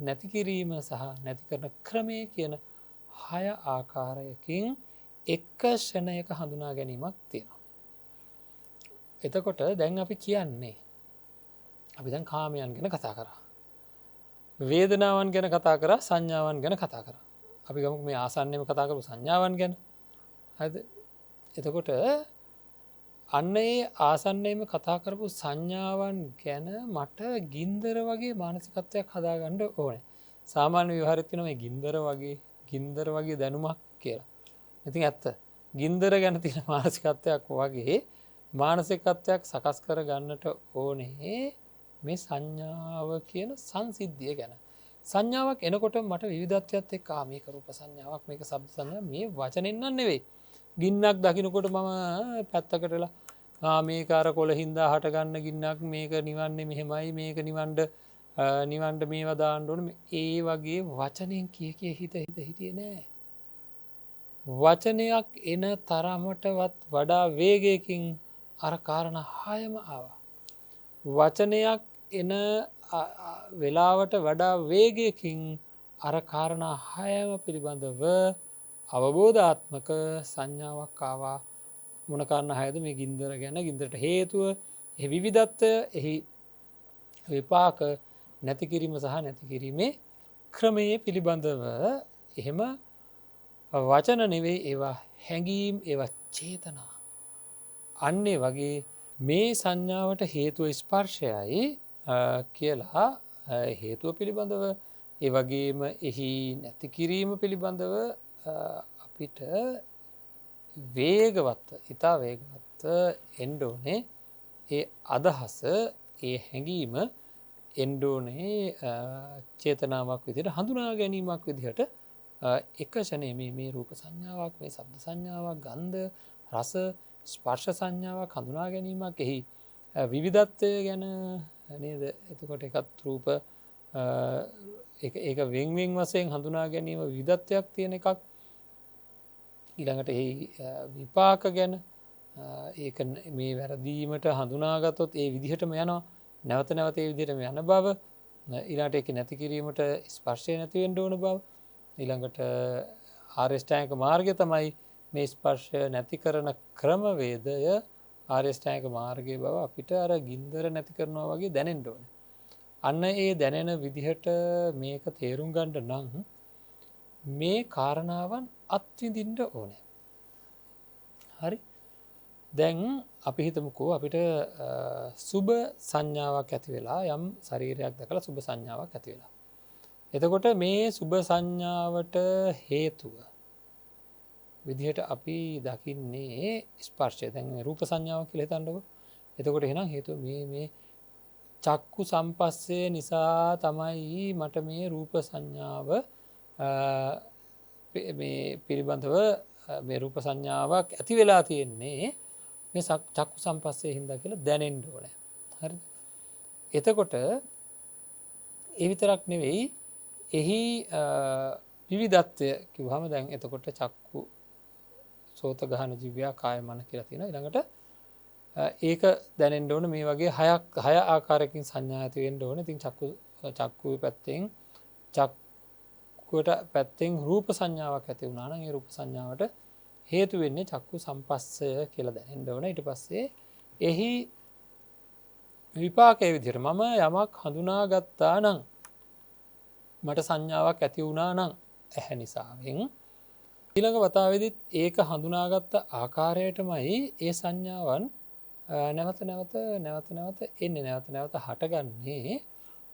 නැති කිරීම සහ නැති කරන ක්‍රමය කියන 6 ආකාරයකින් එක ෂණයක හඳුනා ගැනීමක් තියෙනවා. එතකොට දැන් අපි කියන්නේ අපි දැන් කාමයන් ගැන කතා කරා. වේදනාවන් ගැන කතා කරා, සංඥාවන් ගැන කතා කරා. අපි ගමුකෝ මේ ආසන්නයේම කතා කරපු සංඥාවන් ගැන. හරිද? එතකොට අන්න ඒ ආසන්නයේම කතා කරපු සංඥාවන් ගැන මට ගින්දර වගේ මානසිකත්වයක් හදාගන්න ඕනේ. සාමාන්‍ය විවහාරෙත් තියෙන මේ ගින්දර වගේ දැනුමක් කියලා. ඉතින් ඇත්ත. ගින්දර ගැන තියෙන මානසිකත්වයක් වගේ මානසිකත්වයක් සකස් කර ගන්නට ඕනේ මේ සංඥාව කියන සංසිද්ධිය ගැන. සංඥාවක් එනකොට මට විවිධත්වයක් එක්ක මේක රූප සංඥාවක්, මේක ශබ්ද සංඥාවක්, මේ වචනෙන් නන් නෙවෙයි. ගින්නක් දකින්නකොට මම පැත්තකටලා මේක අර කොළ හින්දා හට ගන්න ගින්නක්, මේක නිවන්නේ මෙහෙමයි, මේක නිවන්න මේවා දාන්න ඕනේ. ඒ වගේ වචනෙන් කිය හිටියේ නෑ. වචනයක් එන තරමටවත් වඩා වේගයකින් අර කාරණා 6ම ආවා. වචනයක් එන වෙලාවට වඩා වේගයකින් අර කාරණා 6ම පිළිබඳව අවබෝධාත්මක සංඥාවක් ආවා. මොන කාරණා 6ද? මේ ගින්දර ගැන, ගින්දරට හේතුව, එහි විවිධත්වය, එහි විපාක, නැති කිරීම සහ නැති කිරීමේ ක්‍රමයේ පිළිබඳව. එහෙම වචන නෙවෙයි ඒවා, හැඟීම්, ඒවා චේතනා. අන්නේ වගේ මේ සංඥාවට හේතුව ස්පර්ශයයි කියලා හේතුව පිළිබඳව, ඒ වගේම එහි නැති කිරීම පිළිබඳව අපිට ඉතා වේගවත් එන්න ඕනේ. ඒ අදහස, ඒ හැඟීම එන්න ඕනේ චේතනාවක් විදිහට, හඳුනා ගැනීමක් විදිහට. එක ෂණේ මේ රූප සංඥාවක්, මේ ශබ්ද සංඥාවක්, ගන්ධ, රස, ස්පර්ශ සංඥාවක් හඳුනා ගැනීමක්, එහි විවිධත්වය ගැන නේද? එතකොට එකත් රූප ඒක වෙන් වශයෙන් හඳුනා ගැනීම, විවිධත්වයක් තියෙන එකක්. ඊළඟට එහි විපාක ගැන, ඒක මේ වැරදීමට හඳුනාගත්තොත් ඒ විදිහටම යනවා, නැවත නැවත ඒ විදිහටම යන බව. ඊළඟට ඒක නැති කිරීමට ස්පර්ශය නැති වෙන්න ඕන බව. ඊළඟට ආර්ය ශ්‍රැංග මාර්ගය තමයි මේ ස්පර්ශය නැති කරන ක්‍රමවේදය. ආර්ය ශ්‍රැංග මාර්ගයේ බව අපිට අර ගින්දර නැති කරනවා වගේ දැනෙන්න ඕනේ. අන්න ඒ දැනෙන විදිහට මේක තේරුම් ගන්න නම් මේ කාරණාවන් අත්විඳින්න ඕනේ. හරි? දැන් අපි හිතමුකෝ අපිට සුබ සංඥාවක් ඇති වෙලා යම් ශරීරයක් දැකලා සුබ සංඥාවක් ඇති වෙලා. එතකොට මේ සුබ සංඥාවට හේතුව විදිහට අපි දකින්නේ ස්පර්ශය. දැන් රූප සංඥාවක් කියලා හිතන්නකො. එතකොට එහෙනම් හේතුව මේ චක්කු සම්පස්සේ නිසා තමයි මට මේ රූප සංඥාව මේ පිළිබඳව මේ රූප සංඥාවක් ඇති වෙලා තියෙන්නේ මේ චක්කු සම්පස්සේ හින්දා කියලා දැනෙන්න ඕනේ. හරිද? එතකොට ඒ විතරක් නෙවෙයි එහි විවිධත්වය කිව්වම දැන් එතකොට චක්කු සෝත ගහන ජීවයා කාය මන කියලා තියෙනවා. ඊළඟට ඒක දැනෙන්න ඕන මේ වගේ හය ආකාරයකින් සංඥා ඇති වෙන්න ඕනේ. ඉතින් චක්කුවේ පැත්තෙන් චක්කුවට පැත්තෙන් රූප සංඥාවක් ඇති වුණා නම් ඒ රූප සංඥාවට හේතු වෙන්නේ චක්කු සම්පස්සය කියලා දැනෙන්න ඕනේ. ඊට පස්සේ එහි විපාකයේ විදිහට මම යමක් හඳුනාගත්තා නම් මට සංඥාවක් ඇති වුණා නම් ඇහැ නිසාවෙන් ඊළඟ වතාවේදීත් ඒක හඳුනාගත්ත ආකාරයටමයි ඒ සංඥාවන් නැවත එන්නේ නැවත හටගන්නේ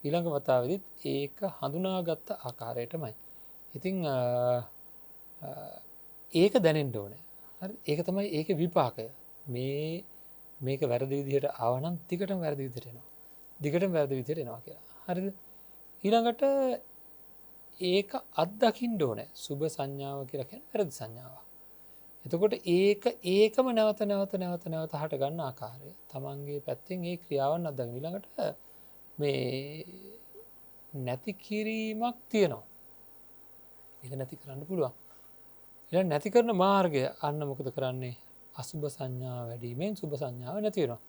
ඊළඟ වතාවේදීත් ඒක හඳුනාගත්ත ආකාරයටමයි. ඉතින් ඒක දැනෙන්න ඕනේ. හරි? ඒක තමයි ඒකේ විපාකය. මේක වැරදි විදිහට ආවනම් දිගටම වැරදි විදිහට එනවා. දිගටම වැරදි විදිහට එනවා කියලා. හරිද? ඊළඟට ඒක අත්දකින්න ඕනේ. සුබ සංඥාව කියලා කියන්නේ වැරදි සංඥාවක්. එතකොට ඒකම නැවත හට ගන්න ආකාරය තමන්ගේ පැත්තෙන් ඒ ක්‍රියාවන් අත්දකින්න. ඊළඟට මේ නැති කිරීමක් තියෙනවා. මේක නැති කරන්න පුළුවන්. ඊළඟ නැති කරන මාර්ගය අන්න මොකද කරන්නේ? අසුබ සංඥා වැඩිමෙන් සුබ සංඥාව නැති වෙනවා.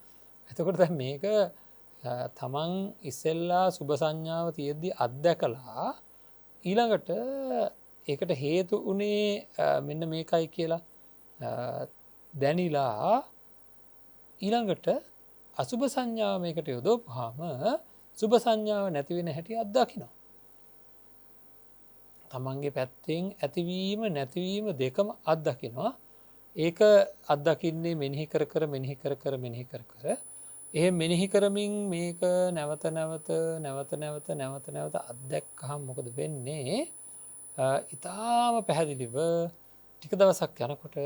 එතකොට දැන් මේක තමන් ඉස්සෙල්ලා සුබ සංඥාව තියෙද්දි අත්දැකලා ඊළඟට ඒකට හේතු උනේ මෙන්න මේකයි කියලා දැනිලා ඊළඟට අසුබ සංඥාව මේකට යොදවපුවාම සුබ සංඥාව නැති වෙන හැටි අත්දකිනවා. තමන්ගේ පැත්තෙන් ඇතිවීම නැතිවීම දෙකම අත්දකිනවා. ඒක අත්දකින්නේ මෙනෙහි කර එහෙම මෙනෙහි කරමින් මේක නැවත අත්දැක්කහම මොකද වෙන්නේ? ඊටාම පැහැදිලිව ටික දවසක් යනකොට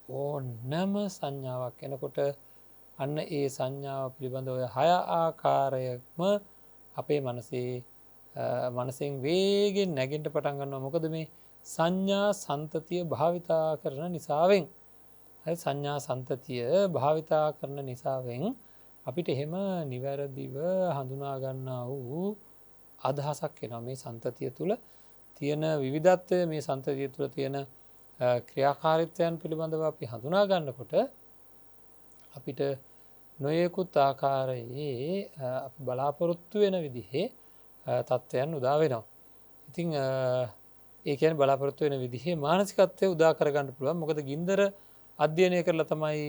ඕනම සංඥාවක් එනකොට අන්න ඒ සංඥාව පිළිබඳ ඔය හය ආකාරයක්ම අපේ මනසෙන් වේගෙන් නැගෙන්න පටන් ගන්නවා. මොකද මේ සංඥා සන්තතිය භාවිතා කරන නිසාවෙන්. හරි? සංඥා සන්තතිය භාවිතා කරන නිසාවෙන් අපිට එහෙම නිවැරදිව හඳුනා ගන්නා වූ අදහසක් එනවා. මේ සන්තතිය තුළ තියෙන විවිධත්වය, මේ සන්තතිය තුළ තියෙන ක්‍රියාකාරීත්වයන් පිළිබඳව අපි හඳුනා ගන්නකොට අපිට නොයෙකුත් ආකාරයේ අපි බලාපොරොත්තු වෙන විදිහේ තත්ත්වයන් උදා වෙනවා. ඉතින් ඒ කියන්නේ බලාපොරොත්තු වෙන විදිහේ මානසිකත්වය උදා කරගන්න පුළුවන්. මොකද ගින්දර අධ්‍යයනය කරලා තමයි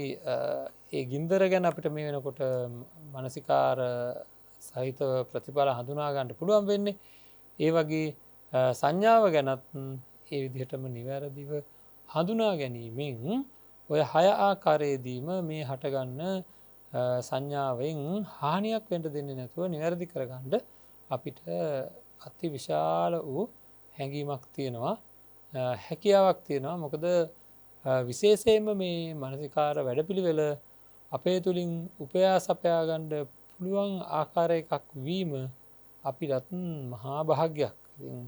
ඒ ගින්දර ගැන අපිට මේ වෙනකොට මානසිකාර සහිත ප්‍රතිඵල හඳුනා ගන්න පුළුවන් වෙන්නේ. ඒ වගේ සංඥාව ගැනත් ඒ විදිහටම නිවැරදිව හඳුනා ගැනීමෙන් ඔය හය ආකාරයේදීම මේ හටගන්න සංඥාවෙන් හානියක් වෙන්න දෙන්නේ නැතුව නිවැරදි කරගන්න අපිට අති විශාල වූ හැඟීමක් තියෙනවා, හැකියාවක් තියෙනවා. මොකද විශේෂයෙන්ම මේ මානසිකාර වැඩපිළිවෙල අපේ තුලින් උපයා සපයා ගන්න පුළුවන් ආකාර එකක් වීම අපිටත් මහා භාග්යක්. ඉතින්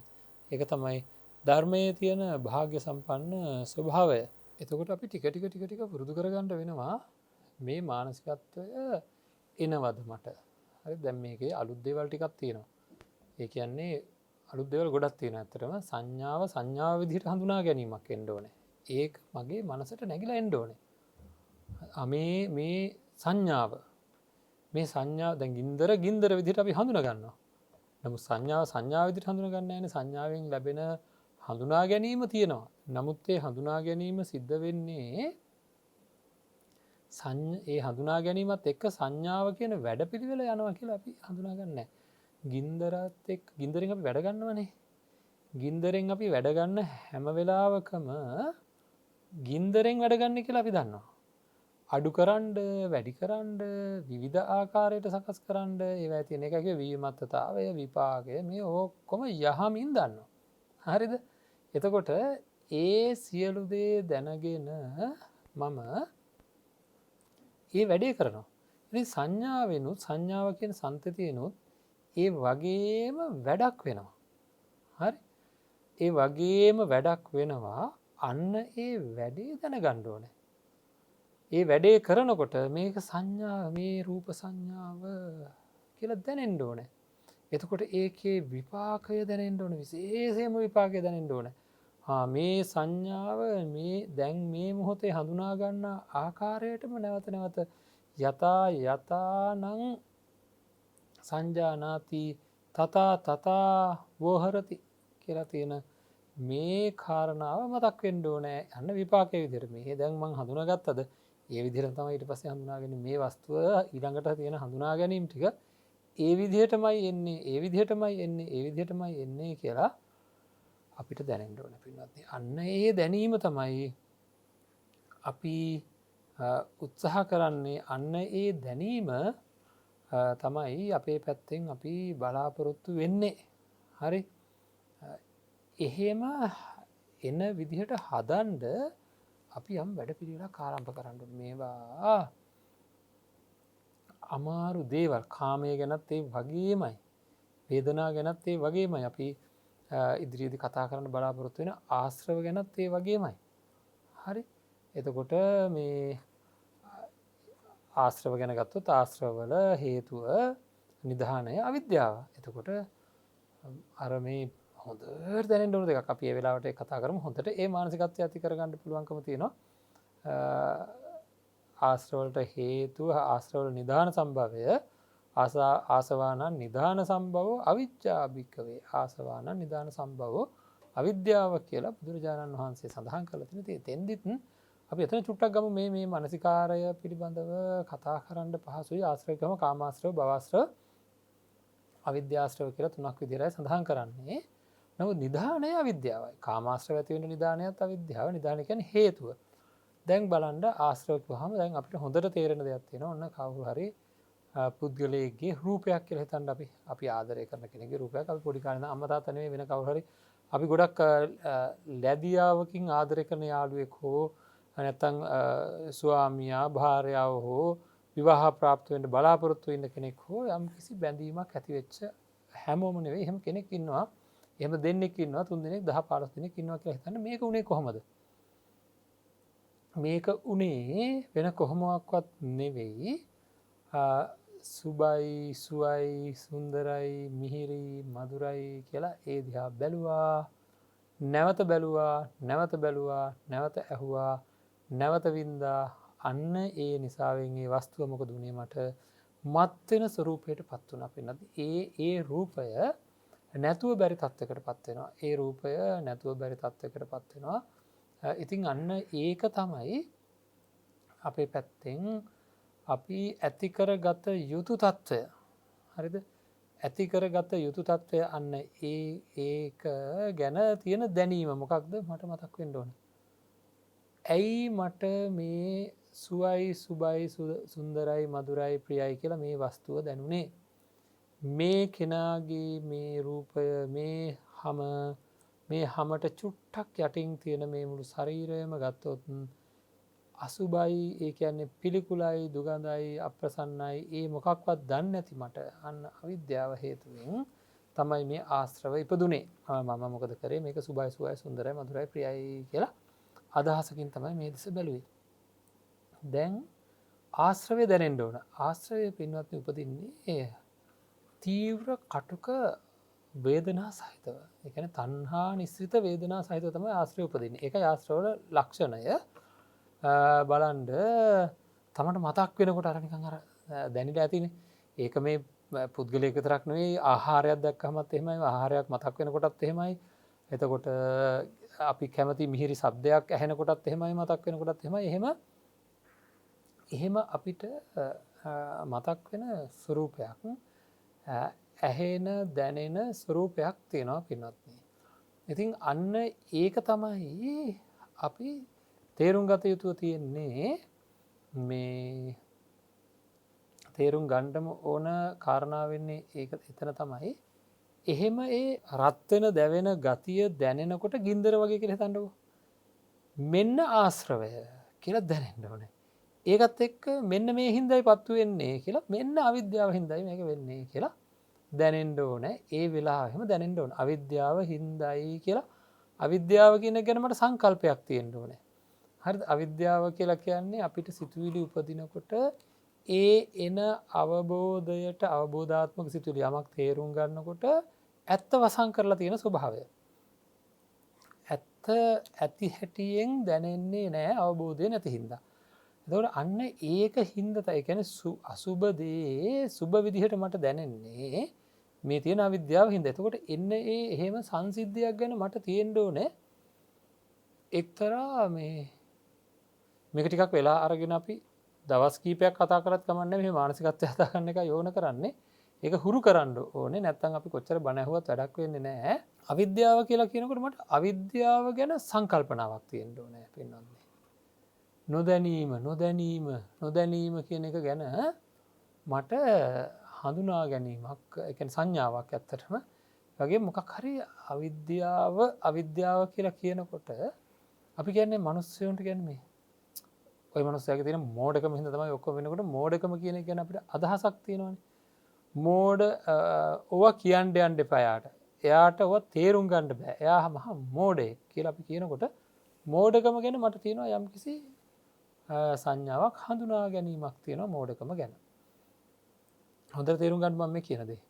ඒක තමයි ධර්මයේ තියෙන භාග්‍ය සම්පන්න ස්වභාවය. එතකොට අපි ටික ටික පුරුදු කරගන්න වෙනවා මේ මානසිකත්වය එනවද මට. හරි? දැන් මේකේ අලුත් දේවල් ටිකක් තියෙනවා. ඒ කියන්නේ අලුත් දේවල් ගොඩක් තියෙනවා. ඇත්තටම සංඥාව විදිහට හඳුනා ගැනීමක් එන්න ඕනේ. ඒක මගේ මනසට නැగిලා එන්න ඕනේ. මේ සංඥාව දැන් ගින්දර විදිහට අපි හඳුනා ගන්නවා. නමුත් සංඥාව විදිහට හඳුනා ගන්න නැහැ. සංඥාවෙන් ලැබෙන හඳුනා ගැනීම තියෙනවා. නමුත් ඒ හඳුනා ගැනීම සිද්ධ වෙන්නේ ඒ හඳුනා ගැනීමත් එක්ක සංඥාව කියන වැඩපිළිවෙල යනවා කියලා අපි හඳුනා ගන්න නැහැ. ගින්දරත් එක් ගින්දරින් අපි වැඩගන්නවනේ ගින්දරෙන් අපි වැඩගන්න හැම වෙලාවකම ගින්දරෙන් වැඩගන්න කියලා අපි දන්නවා. අඩු කරන්ඩ වැඩි කරන්ඩ විවිධ ආකාරයට සකස් කරන්න ඒවැ තියෙන එකක වීමත්තතාවය විපාගය මේ ඕක්කොම යහමින් දන්න. හරිද එතකොට ඒ සියලුදේ දැනගෙන මම ඒ වැඩේ කරනවා. සංඥාවෙනුත් සංඥාව කියන සන්තතියනුත් ඒ වගේම වැඩක් වෙනවා. හරි ඒ වගේම වැඩක් වෙනවා අන්න ඒ වැඩේ දැන ගණ්ඩෝනෑ. ඒ වැඩේ කරනකොට මේක සංඥා මේ රූප සංඥාව කියල දැනෙන්ඩ ඕන. එතකොට ඒකේ විපාකය දැනෙන්ඩ ඕන විශේෂයම විපාකය දැනෙන්ඩ ඕන. මේ සංඥාව මේ දැන් මේ මොහොතේ හඳුනාගන්න ආකාරයටම නැවත නැවත යතා යතානං සංජානාති තතා තතා වෝහරති කියලා තියෙන මේ කාරණාව මතක් වෙන්ඩ ඕනෑ අන්න විපාකය විදිර මේ දැන් මං හඳුනගත්තද ඒ විදිර තම ඊට පස්සේ හඳුනාගෙන මේ වස්තුව ඊළඟට තියෙන හඳුනා ගැනීම ටික ඒ විදිහටමයි එන්නේ ඒ විදිහටමයි එන්නේ ඒ විදිහටමයි එන්නේ කියලා අපිට දැනෙන්ඩ ඕන පින්වත්නි අන්න ඒ දැනීම තමයි අපි උත්සාහ කරන්නේ අන්න ඒ දැනීම තමයි අපේ පැත්තෙන් අපි බලාපොරොත්තු වෙන්නේ හරි එහෙම එන විදිහට හදන්ඩ අපි යම් වැඩ පිළිවෙලා ආරම්භ කරන්න මේවා අමාරු දේවල් කාමය ගැනත් ඒ වගේමයි වේදනා ගැනත් ඒ වගේමයි අපි ඉදිරියේදි කතා කරන්න බලාපොරොත්තු වෙන ආශ්‍රව ගැනත් ඒ වගේමයි හරි එතකොට මේ ආශ්‍රව ගැන ගත්තොත් ආශ්‍රවවල හේතුව නිධානය අවිද්‍යාව එතකොට අර මේ හොඳ දැනෙන්ඩ ඕන දෙක අපේ වෙලාවට කතා කරම හොඳට ඒ මානසිකත්වය ඇති කරගන්න පුළුවන්කම තියෙනවා ආශ්‍රවලට හේතුව ආශ්‍රවල නිධාන සම්භවය ආසවානන් නිධාන සම්භවෝ අවිච්චාභික්කවේ ආසවානන් නිධාන සම්භවෝ අවිද්‍යාව කියලා බුදුරජාණන් වහන්සේ සඳහන් කළ තින තෙන්දිත් අපි එතන චුට්ටක් ගම මේ මනසිකාරය පිළිබඳව කතා කරන්න පහසුයි ආශ්‍රයකම කාමාශ්‍රව භවශ්‍රව අවිද්‍යාශ්‍රව කියලා තුනක් විදිරයි සඳහන් කරන්නේ නමුත් නිධානය අවිද්‍යාවයි කාමාශ්‍රව ඇතිවෙන නිධානයත් අවිද්‍යාව නිධානකයන් හේතුව දැන් බලන්ඩ ආශ්‍රවකහම දැන් අපිට හොඳට තේරෙන දෙයක් තියෙන ඔන්න කවුරු හරි පුද්ගලයගේ රූපයක් කියල හිතන්ඩ අපි ආදරය කරන කෙනෙගේ රූපයක් අපි පොඩිකාරන්න අමතාතනය වෙන කවුහරි අපි ගොඩක් ලැදියාවකින් ආදරය කරන යාළුවෙක් හෝ නැතං ස්වාමියා භාරයාව හෝ විවාහ ප්‍රාප්තුවෙන්ට බලාපොරොත්තු ඉන්න කෙනෙක් හෝ යම් කිසි බැඳීමක් ඇතිවෙච්ච හැමෝම නෙවේ එහෙම කෙනෙක් ඉන්නවා එම දෙන්නෙක් ඉන්නවා තුන් දෙනෙක් 10-15 දෙනෙක් ඉන්නවා කියලා හිතන්න මේක උනේ කොහොමද මේක උනේ වෙන කොහොමවත් නෙවෙයි සුබයි සුවයි සුන්දරයි මිහිරි මధుරයි කියලා ඒ දිහා බැලුවා නැවත බැලුවා නැවත බැලුවා නැවත ඇහුවා නැවත වින්දා අන්න ඒ නිසාවෙන් ඒ වස්තුව මොකද වුණේ මට මත්වෙන ස්වරූපයට පත් වුණ පින්නත් ඒ රූපය නැතුව බැරි තත්වකට පත්වෙනවා ඒ රූපය නැතුව බැරි තත්වකට පත්වෙනවා ඉතින් අන්න ඒක තමයි අපේ පැත්තෙන් අපි ඇතිකර ගත යුතු තත්ත්වය හරිද ඇතිකරගත යුතු තත්ත්වය අන්න ඒක ගැන තියෙන දැනීම මොකක්ද මට මතක් වෙන්න ඕන ඇයි මට මේ සුවයි සුබයි සුන්දරයි මధుරයි ප්‍රියයි කියලා මේ වස්තුව දැනුනේ මේ කෙනාගේ මේ රූපය මේ හමට චුට්ටක් යටින් තියෙන මේ මුළු ශරීරයම ගත්තොත් අසුබයි ඒ කියන්නේ පිළිකුලයි දුගඳයි අප්‍රසන්නයි ඒ මොකක්වත් දන්නේ නැති මට අන්න අවිද්‍යාව හේතුවෙන් තමයි මේ ආශ්‍රව ඉපදුනේ මම මොකද කරේ මේක සුබයි සුවයි සුන්දරයි මధుරයි ප්‍රියයි කියලා අදහසකින් තමයි මේ දෙස බැලුවේ දැන් ආශ්‍රවය දැනෙන්න ඕන ආශ්‍රවය පින්වත්නි උපදින්නේ තීව්‍ර කටුක වේදනා සහිතව ඒ කියන්නේ තණ්හා නිස්සිත වේදනා සහිතව තමයි ආශ්‍රවය උපදින්නේ ඒකයි ආශ්‍රවවල ලක්ෂණය බලන්ඩ තමට මතක් වෙනකොට අරනිකං අර දැනිට ඇතිනේ ඒක මේ පුද්ගලයක තරක් නෙවෙයි ආහාරයක් දැක්කහමත් එහෙමයි ආහාරයක් මතක් වෙනකොටත් එහෙමයි එතකොට අපි කැමති මිහිරි සබ්දයක් ඇහෙනකොටත් එහෙමයි මතක් වෙනකොටත් එහෙමයි එහෙම අපිට මතක් වෙන ස්වරූපයක් ඇහෙන දැනෙන ස්වරූපයක් තියෙනවා පින්වත්නි. ඉතින් අන්න ඒක තමයි අපි තේරුම් ගත යුතුව තියෙන්නේ මේ තේරුම් ගණ්ඩම ඕන කාරණාවෙන්නේ ඒක එතන තමයි. එහෙම ඒ රත්වෙන දැවෙන ගතිය දැනෙනකොට ගින්දර වගේ කියල තන්නඩුව. මෙන්න ආශ්‍රවය කියලා දැනෙන්ට ඕන. ඒකත් එක්ක මෙන්න මේ හින්දයි පත්තු වෙන්නේ කියලා මෙන්න අවිද්‍යාව හින්දයි මේක වෙන්නේ කියලා දැනෙන්ඩ ඕන. ඒ වෙලාහෙම දැනෙන්ට ඕන අවිද්‍යාව හින්දයි කියලා අවිද්‍යාව කියන ගැනමට සංකල්පයක් තියෙන්ට ඕන. හරි අවිද්‍යාව කියලා කියන්නේ අපිට සිතුවිලි උපදිනකොට ඒ එන අවබෝධයට අවබෝධාත්මක සිතුවිලි යමක් තේරුම් ගන්නකොට ඇත්ත වසං කරලා තියෙන ස්වභාවය. ඇත්ත ඇති හැටියෙන් දැනෙන්නේ නෑ අවබෝධය නැති හින්දා. එතකට අන්න ඒක හින්දත එකැන අසුබදේ සුභ විදිහට මට දැනෙන්නේ මේ තියෙන අවිද්‍යාව හින්ද. එතකොට එන්න එහෙම සංසිද්ධියක් ගැන මට තියෙන්ඩෝ නෑ එක්තරා මේක ටිකක් වෙලා අරගෙන අපි දවස් කීපයක් කතා කරත් කමන්න මේ මානසිකත්වය හතාගන්න එක යෝන කරන්නේ ඒක හුරු කරන්න ඕනේ නැත්තන් අපි කොච්චර බැනැහුවත් වැඩක් වෙන්නේ නෑ. අවිද්‍යාව කියලා කියනකට මට අවිද්‍යාව ගැන සංකල්පනාවක් තියෙන්ට ඕනෑ පෙන්වන්නේ. නොදැනීම කියන එක ගැන මට හඳුනා ගැනීමක් එක සංඥාවක් ඇත්තටම වගේ මොකක් හරි අවිද්‍යාව කියලා කියනකොට අපි කියන්නේ මනුස්සයෝන්ට ගැනීමේ ඔය මනුස්සයක තියෙන මෝඩකම හිද තමයි ඔක්කො වෙනකොට මෝඩකම කියන ගැන අපිට අදහසක් තියෙනවන. මෝඩ ඔව කියන්ඩ අන්ඩ පයාට එයාට ඔව තේරුම් ගණ්ඩ බෑ එයා මහ මෝඩේ කියලා අපි කියනකොට මෝඩකම ගැන මට තියෙනවා යම් කිසි සංඥාවක් හඳුනා ගැනීමක් තියෙනවා මෝඩකම ගැන. හොඳ තේරුම් ගන්න මම කියනදේ.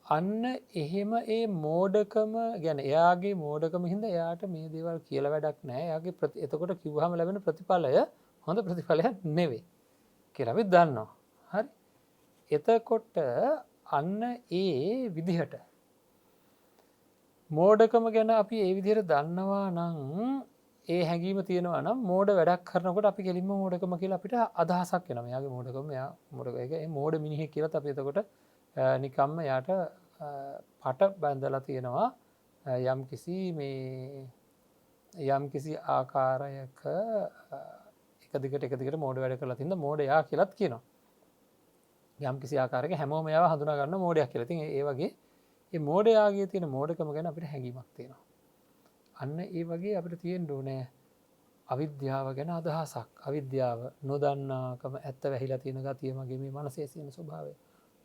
අන්න එහෙම ඒ මෝඩකම ගැන එයාගේ මෝඩකම හිද එයාට මේ දේවල් කියල වැඩක් නෑ යාගේ එතකොට කිව්හම ලැබෙන ප්‍රතිඵලය හොඳ ප්‍රතිඵලයක් නෙවේ කියලවෙත් දන්නවා. හරි එතකොට අන්න ඒ විදිහට මෝඩකම ගැන අපි ඒ විදිහට දන්නවා නං ඒ හැඟීම තියෙනවා නම් මෝඩ වැඩක් කරනකොට අපි කෙලින්ම මෝඩකම කියලා අපිට අදහසක් වෙන යාගේ මෝඩකම මොඩක මෝඩ මිනිහෙ කියලත් අප එතකොට නිකම්ම යාට පට බැන්දලා තියෙනවා යම් කිසි ආකාරයක එකදිකට මෝඩ වැඩ කරලා තින්න මෝඩයා කියලත් කියනවා. යම් කිසි ආකාරක හැමෝම යාව හඳුනා ගන්න මෝඩයක් කියලති ඒ වගේ ඒ මෝඩයාගේ තියෙන මෝඩකම ගැන අපිට හැඟීමක් තියෙනවා. අන්න ඒ වගේ අපිට තියෙන් ඩෝනෑ අවිද්‍යාව ගැන අදහසක් අවිද්‍යාව නොදන්නාකම ඇත්ත වැහිලා තියෙන ගතියමගේ මේ මනසේ සියන ස්වභාවය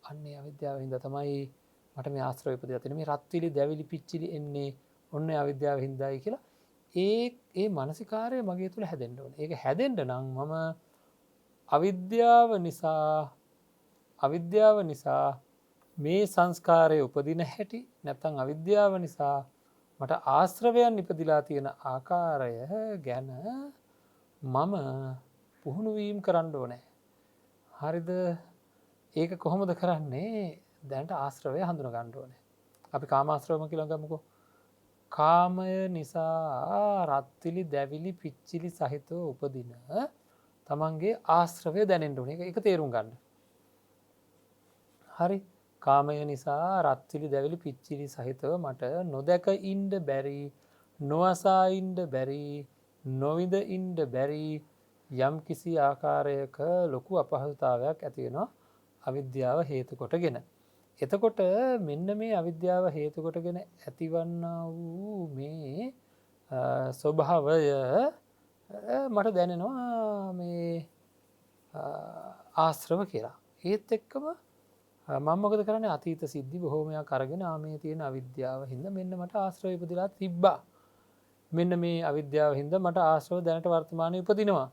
අන්නේ අවිද්‍යාව හින්ද තමයි මට මේ ආශ්‍රයපද තින මේ රත්විලි දැවිලි පිච්චිලි එන්නේ ඔන්න අවිද්‍යාව හින්දායි කියලා ඒ මනසිකාරය මගේ තුළ හැදෙන්ට ඕන ඒක හැදෙන්ට නං මම අවිද්‍යාව නිසා මේ සංස්කාරය උපදින හැටි නැත්තං අවිද්‍යාව නිසා මට ආශ්‍රවයන් ඉපදිලා තියෙන ආකාරය ගැන මම පුහුණුවීම් කරන්න ඕනෑ. හරිද ඒක කොහොමද කරන්නේ දැන්ට ආශ්‍රවය හඳුන ගණ්ඩ ඕනෑ. අපි කාමාශ්‍රවම කියලගමකෝ කාමය නිසා රත්තිලි දැවිලි පිච්චිලි සහිතව උපදින තමන්ගේ ආශ්‍රවය දැනෙන්ඩුන එක තේරුම් ගන්න. හරි කාමය නිසා රත්තිලි දැවිලි පිච්චිලි සහිතව මට නොදැක ඉන්ඩ බැරි නොවසා ඉන්ඩ බැරි නොවිද ඉන්ඩ බැරි යම් කිසි ආකාරයක ලොකු අපහසුතාවයක් ඇතිවෙනවා අවිද්‍යාව හේතුකොටගෙන. එතකොට මෙන්න මේ අවිද්‍යාව හේතුකොටගෙන ඇතිවන්න වූ මේ ස්වභාවය මට දැනෙනවා මේ ආශ්‍රව කියලා. ඒත් එක්කම මංමකද කරන අතීත සිද්ධි බොහෝමයක් කරගෙන ආමේ තියෙන අවිද්‍යාව හින්ද මෙන්න මට ආශ්‍රව ඉපදිලා තිබ්බා. මෙන්න මේ අවිද්‍යාව හින්ද මට ආශ්‍රව දැනට වර්තමානය උපදිනවා.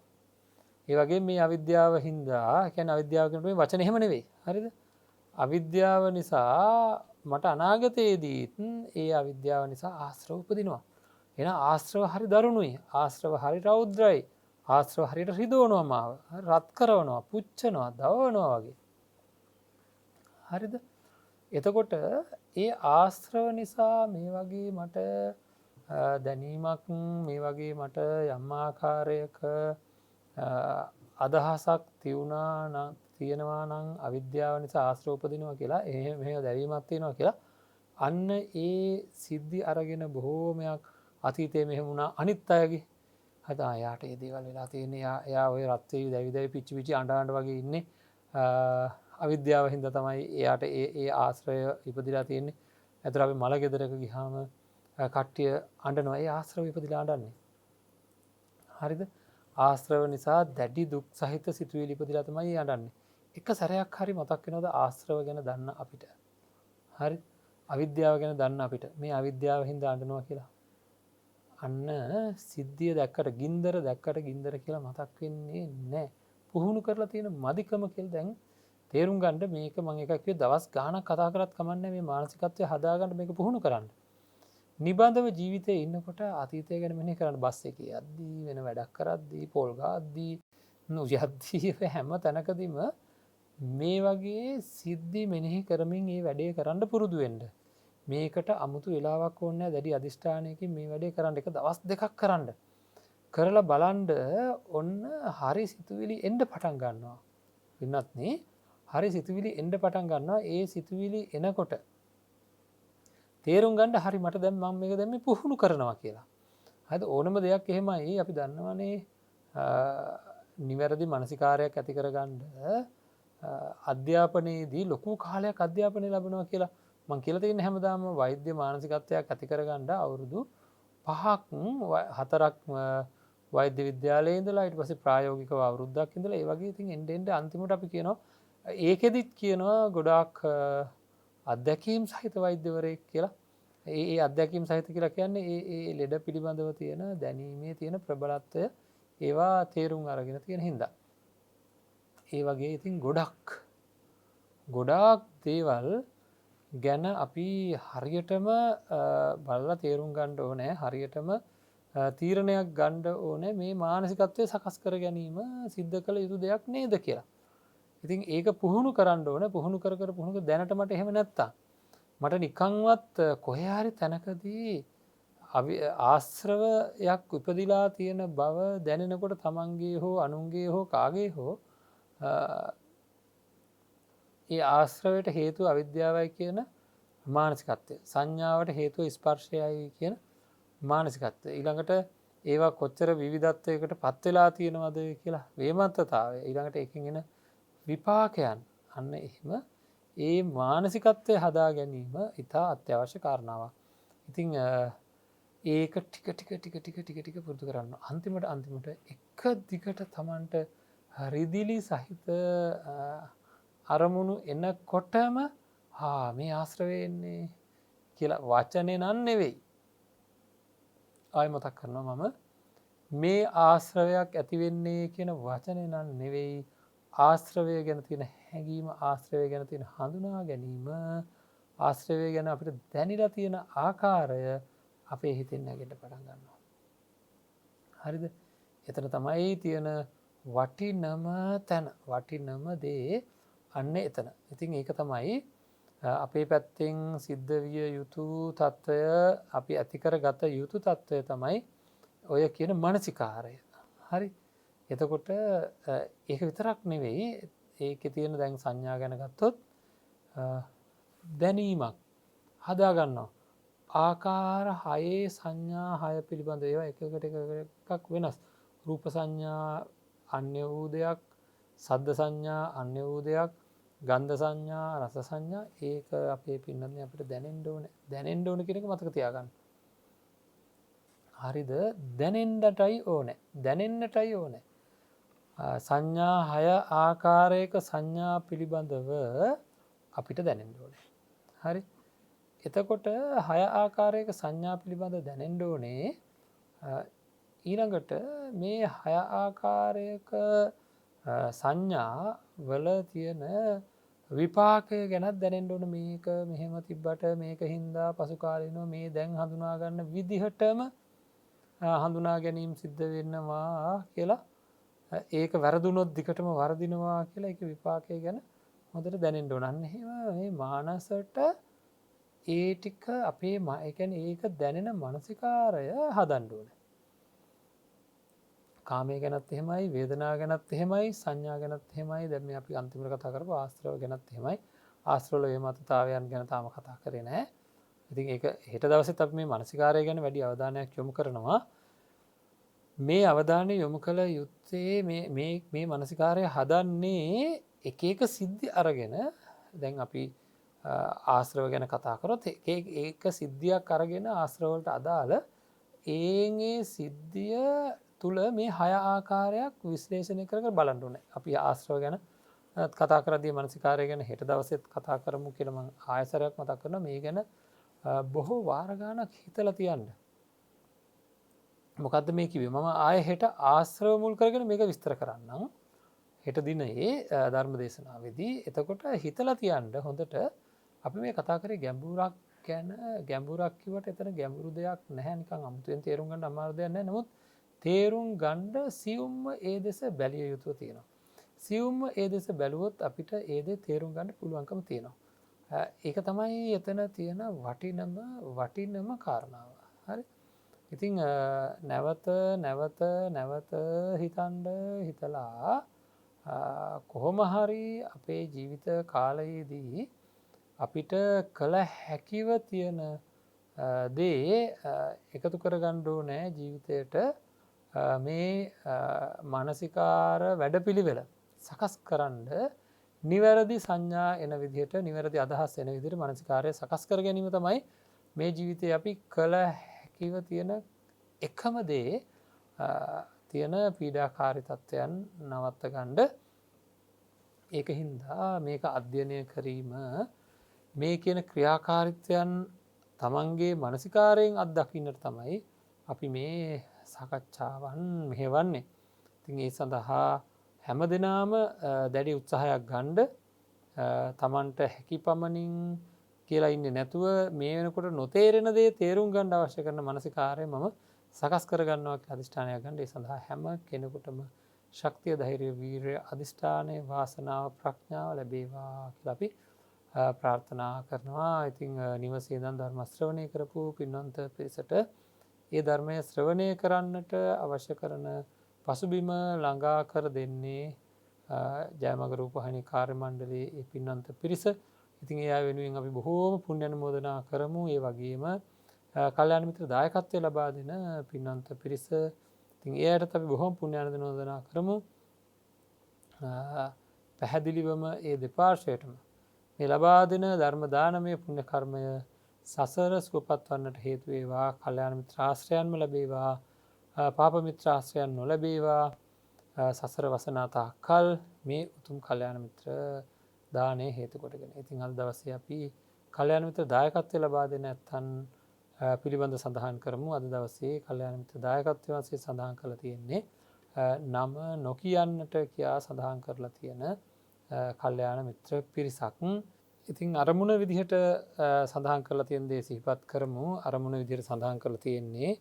ඒවගේ මේ අවිද්‍යාව හින්දා කැන අවිද්‍යාවකට මේ වචන එහෙම නෙවෙයි හරිද. අවිද්‍යාව නිසා මට අනාගතයේදීත් ඒ අවිද්‍යාව නිසා ආශ්‍රව උපදිනවා. එන ආශ්‍රව හරි දරුණුයි ආශ්‍රව හරි රෞද්‍රයි ආශ්‍රව හරිට රිදෝනවා මාව රත් කරවනවා පුච්චනවා දවනවා වගේ. හරිද එතකොට ඒ ආශ්‍රව නිසා මේ වගේ මට දැනීමක් මේ වගේ මට යම්මාකාරයක අදහසක් තියෙනවා නම් අවිද්‍යාව නිසා ආශ්‍රව උපදිනවා කියලා එහෙම දැවීමක් තියෙනවා කියලා අන්න ඒ සිද්ධි අරගෙන බොහෝමයක් අතීතයේ මෙහෙම වුණා අනිත් අයගේ හදා යාට ඒ දේවල් වෙලා තියෙන එයා ඔය රත්වේ දැවි පිච්චි පිච්චි අඬ වගේ ඉන්නේ අවිද්‍යාව හින්දා තමයි එයාට ඒ ආශ්‍රය ඉපදිලා තියෙන්නේ. ඇතර අපි මල ගෙදරක ගියාම කට්ටිය අඬනවා ඒ ආශ්‍රව ඉපදිලා අඬන්නේ. හරිද? ආශ්‍රව නිසා දැඩි දුක් සහිත සිතුවිලි ඉපදිලා තමයි අඬන්නේ. එක සැරයක් හරි මතක් වෙනවද ආශ්‍රව ගැන දන්න අපිට? හරි? අවිද්‍යාව ගැන දන්න අපිට මේ අවිද්‍යාව හින්දා අඬනවා කියලා. අන්න සිද්ධිය දැක්කට ගින්දර දැක්කට ගින්දර කියලා මතක් වෙන්නේ නැහැ. පුහුණු කරලා තියෙන මදිකම කියලා දැන් තේරුම් ගන්න මේක මම එකක් කිව්වේ දවස් ගාණක් කතා කරත් කමන්නේ මේ මානසිකත්වය හදාගන්න මේක පුහුණු කරන්න. නිබඳව ජීවිතේ ඉන්නකොට අතීතය ගැන මෙනෙහි කරන්න බස් එකේ යද්දී වෙන වැඩක් කරද්දී පොල් ගාද්දී යද්දී හැම තැනකදීම මේ වගේ සිද්ධි මෙනෙහි කරමින් මේ වැඩේ කරන්න පුරුදු වෙන්න. මේකට අමුතු වෙලාවක් ඕනේ නැහැ දැඩි අදිෂ්ඨානයකින් මේ වැඩේ කරන්න එක දවස් දෙකක් කරන්න. කරලා බලන්න ඔන්න හරි සිතුවිලි එන්න පටන් ගන්නවා. වෙනත් නේ හරි සිතුවිලි එන්න පටන් ගන්නවා. ඒ සිතුවිලි එනකොට තේරුම් ගන්න හරි මට දැන් මම මේක දැන් මේ පුහුණු කරනවා කියලා. හරිද? ඕනම දෙයක් එහෙමයි අපි දන්නවනේ නිවැරදි මානසිකාරයක් ඇති කරගන්න අධ්‍යාපනයේදී ලොකු කාලයක් අධ්‍යාපනය ලැබෙනවා කියලා මම කියලා තියෙන හැමදාම වෛද්‍ය මානසිකත්වයක් ඇති කරගන්න අවුරුදු 5ක් 4ක් වෛද්‍ය විද්‍යාලයේ ඉඳලා ඊට පස්සේ ප්‍රායෝගිකව අවුරුද්දක් ඉඳලා ඒ වගේ ඉතින් එන්න අන්තිමට අපි කියනවා ඒකෙදිත් කියනවා ගොඩාක් අත්දැකීම් සහිත වෛද්‍යවරයෙක් කියලා. ඒ අත්දැකීම් සහිත කියලා කියන්නේ ඒ ලෙඩ පිළිබඳව තියෙන දැනීමේ තියෙන ප්‍රබලත්වය ඒවා තේරුම් අරගෙන තියෙන හින්දා. ඒ වගේ ඉතින් ගොඩාක් දේවල් ගැන අපි හරියටම බලලා තේරුම් ගන්න ඕනේ. හරියටම තීරණයක් ගන්න ඕනේ මේ මානසිකත්වය සකස් කර ගැනීම සිද්ධ කළ යුතු දෙයක් නේද කියලා. ඉතින් ඒක පුහුණු කරන්න ඕනේ. පුහුණු කර දැනට මට එහෙම නැත්තම් මට නිකන්වත් කොහේ හරි තැනකදී ආශ්‍රවයක් උපදිලා තියෙන බව දැනෙනකොට තමන්ගේ හෝ අනුන්ගේ හෝ කාගේ හෝ ඒ ආශ්‍රවයට හේතුව අවිද්‍යාවයි කියන මානසිකත්වය. සංඥාවට හේතුව ස්පර්ශයයි කියන මානසිකත්වය. ඊළඟට ඒවා කොච්චර විවිධත්වයකට පත් වෙලා තියෙනවද කියලා වේමත්තතාවය. ඊළඟට එකකින් එන විපාකයන් අන්න එහෙම ඒ මානසිකත්වය හදා ගැනීම ඉතා අත්‍යවශ්‍ය කාරණාවක්. ඉතින් ඒක ටික පුරුදු කරන්න. අන්තිමට එක දිගට Tamanට රිදිලි සහිත අරමුණු එනකොටම මේ ආශ්‍රවය එන්නේ කියලා වචනේ නන් නෙවෙයි. ආයෙ මතක් කරනවා මම මේ ආශ්‍රවයක් ඇති වෙන්නේ කියන වචනේ නන් නෙවෙයි. ආශ්‍රවය ගැන තියෙන හැඟීම ආශ්‍රවය ගැන තියෙන හඳුනා ගැනීම ආශ්‍රවය ගැන අපිට දැනিলা තියෙන ආකාරය අපේ හිතෙන් නැගෙන්න පටන් ගන්නවා. හරිද? එතන තමයි තියෙන වටිනම තැන වටිනම දේ අන්න එතන. ඉතින් ඒක තමයි අපේ පැත්තෙන් සිද්ධ විය යුතු తত্ত্বය අපි ඇති කරගත යුතු తত্ত্বය තමයි ඔය කියන මානසිකාරය. හරි? එතකොට ඒක විතරක් නෙවෙයි ඒකේ තියෙන දැන් සංඥා ගැන ගත්තොත් දැනීමක් හදා ගන්නවා. ආකාර 6 සංඥා 6 පිළිබඳ ඒවා එකකට එකක් වෙනස්. රූප සංඥා අන්‍ය වූ දෙයක්, ශබ්ද සංඥා අන්‍ය වූ දෙයක්, ගන්ධ සංඥා, රස සංඥා ඒක අපේ පින්නන්නේ අපිට දැනෙන්න ඕනේ කියන එක මතක තියාගන්න. හරිද? දැනෙන්නටයි ඕනේ. සංඥා 6 ආකාරයක සංඥා පිළිබඳව අපිට දැනෙන්න ඕනේ. හරි? එතකොට 6 ආකාරයක සංඥා පිළිබඳව දැනෙන්න ඕනේ. ඊළඟට මේ 6 ආකාරයක සංඥා වල තියෙන විපාකය ගැනත් දැනෙන්න ඕන. මේක මෙහෙම තිබ්බට මේක හින්දා පසු කාලිනව මේ දැන් හඳුනා ගන්න විදිහටම හඳුනා ගැනීම සිද්ධ වෙනවා කියලා ඒක වැරදුනොත් දිගටම වර්ධිනවා කියලා ඒක විපාකය ගැන හොඳට දැනෙන්න ඕන. අන්න එහෙම මේ මානසට ඒ ටික අපේ ඒ කියන්නේ ඒක දැනෙන මානසිකාරය හදන්න ඕනේ. කාමය ගැනත් එහෙමයි, වේදනා ගැනත් එහෙමයි, සංඥා ගැනත් එහෙමයි. දැන් මේ අපි අන්තිමට කතා කරපු ආශ්‍රව ගැනත් එහෙමයි. ආශ්‍රවවල වේමතතාවයන් ගැන තාම කතා කරේ නැහැ. ඉතින් ඒක හෙට දවසෙත් අපි මේ මානසිකාරය ගැන වැඩි අවධානයක් යොමු කරනවා. මේ අවධානය යොමු කළ යුත්තේ මේ මානසිකාරය හදන්නේ එක එක සිද්ධි අරගෙන. දැන් අපි ආශ්‍රව ගැන කතා කරොත් ඒක සිද්ධියක් අරගෙන ආශ්‍රවවලට අදාළ ඒ සිද්ධිය තුළ මේ 6 ආකාරයක් විශ්ලේෂණය කර බලන්න ඕනේ. අපි ආශ්‍රව ගැන කතා කරද්දී මානසිකාරය ගැන හෙට දවසෙත් කතා කරමු කියලා මම ආයසරයක් මතක් කරනවා. මේ ගැන බොහෝ වාර ගානක් හිතලා තියන්න. මොකද්ද මේ කිව්වේ? මම ආයෙ හෙට ආශ්‍රව මුල් කරගෙන මේක විස්තර කරන්නම්. හෙට දිනේ ධර්ම දේශනාවේදී. එතකොට හිතලා තියන්න හොඳට අපි මේ කතා කරේ ගැඹුරක් ගැන. ගැඹුරක් කිව්වට එතන ගැඹුරු දෙයක් නැහැ. නිකන් අමුතුවෙන් තේරුම් ගන්න අමාරු දෙයක් නැහැ. නමුත් තේරුම් ගන්න සියුම්ම ඒ දෙස බැලිය යුතුව තියෙනවා. සියුම්ම ඒ දෙස බැලුවොත් අපිට ඒ දේ තේරුම් ගන්න පුළුවන්කම තියෙනවා. ඒක තමයි එතන තියෙන වටිනම කාරණාව. හරි. ඉතින් නැවත හිතලා කොහොම හරි අපේ ජීවිත කාලයේදී අපිට කළ හැකිව තියෙන දේ එකතු කරගන්න ඕනේ ජීවිතයට. මේ මානසිකාර වැඩපිළිවෙල සකස් කරන්න නිවැරදි සංඥා එන විදිහට, නිවැරදි අදහස් එන විදිහට මානසිකාරය සකස් කර ගැනීම තමයි මේ ජීවිතේ අපි කළ හැකිව තියෙන එකම දේ. තියෙන පීඩාකාරී තත්ත්වයන් නවත්ත ගන්න. ඒක හින්දා මේක අධ්‍යයනය කිරීම, මේ කියන ක්‍රියාකාරීත්වයන් තමන්ගේ මානසිකාරයෙන් අත්දකින්නට තමයි අපි මේ සාකච්ඡාවන් මෙහෙවන්නේ. ඉතින් ඒ සඳහා හැම දිනම දැඩි උත්සාහයක් ගන්න. තමන්ට හැකි පමණින් කියලා ඉන්නේ නැතුව මේ වෙනකොට නොතේරෙන දේ තේරුම් ගන්න අවශ්‍ය කරන මානසිකාරය මම සකස් කර ගන්නවා කියලා අදිෂ්ඨානයක් ගන්න. ඒ සඳහා හැම කෙනෙකුටම ශක්තිය, ධෛර්යය, වීරිය, අදිෂ්ඨානය, වාසනාව, ප්‍රඥාව ලැබේවා කියලා අපි ප්‍රාර්ථනා කරනවා. ඉතින් නිවසේ ඉඳන් ධර්ම ශ්‍රවණය කරපු පින්වන්ත පිරිසට ඒ ධර්මය ශ්‍රවණය කරන්නට අවශ්‍ය කරන පසුබිම ළඟා කර දෙන්නේ ජයමග රූපවාහිනී කාර්ය මණ්ඩලයේ ඒ පින්වන්ත පිරිස. ඉතින් ඒ අය වෙනුවෙන් අපි බොහෝම පුණ්‍ය අනුමෝදනා කරමු. ඒ වගේම කල්යාණ මිත්‍ර දායකත්වය ලබා දෙන පින්වන්ත පිරිස. ඉතින් ඒ අයටත් අපි බොහෝම පුණ්‍ය අනුමෝදනා කරමු. පැහැදිලිවම ඒ දෙපාර්ශ්වයටම මේ ලබා දෙන ධර්ම දානමය පුණ්‍ය කර්මය සසර සුවපත් වන්නට හේතු වේවා. කල්යාණ මිත්‍ර ආශ්‍රයන්ම ලැබේවා. පාප මිත්‍ර ආශ්‍රයන් නොලැබේවා. සසර වසනාතා කල් මේ උතුම් කල්යාණ මිත්‍ර දානය හේතු කොටගෙන. ඉතින් අද දවසේ අපි කල්යාණ මිත්‍ර දායකත්වය ලබා දෙන ඇත්තන් පිළිබඳ සඳහන් කරමු. අද දවසේ කල්යාණ මිත්‍ර දායකත්වය වශයෙන් සඳහන් කරලා තියෙන්නේ නම නොකියන්නට කියා සඳහන් කරලා තියෙන කල්යාණ මිත්‍ර පිරිසක්. ඉතින් අරමුණ විදිහට සඳහන් කරලා තියෙන දේ සිහිපත් කරමු. අරමුණ විදිහට සඳහන් කරලා තියෙන්නේ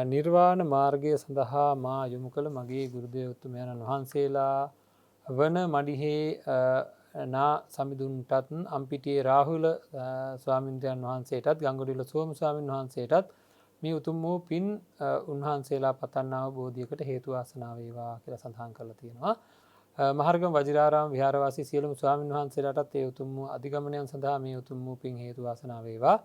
නිර්වාණ මාර්ගය සඳහා මා යොමු කළ මගේ ගුරුදේව උතුමයන්න් වහන්සේලා වන මඩිහේ නා සමිඳුන්ටත්, අම්පිටියේ රාහුල ස්වාමීන්ද්‍රයන් වහන්සේටත්, ගංගොඩවිල සෝම ස්වාමීන් වහන්සේටත් මේ උතුම් වූ පින් උන්වහන්සේලා පතන්නා වූ බෝධියකට හේතු වාසනා වේවා කියලා සඳහන් කරලා තියෙනවා. මහර්ගම වජිරාරාම විහාරවාසී සියලුම ස්වාමීන් වහන්සේලාටත් ඒ උතුම් වූ අධිගමනයන් සඳහා මේ උතුම් වූ පින් හේතු වාසනා වේවා.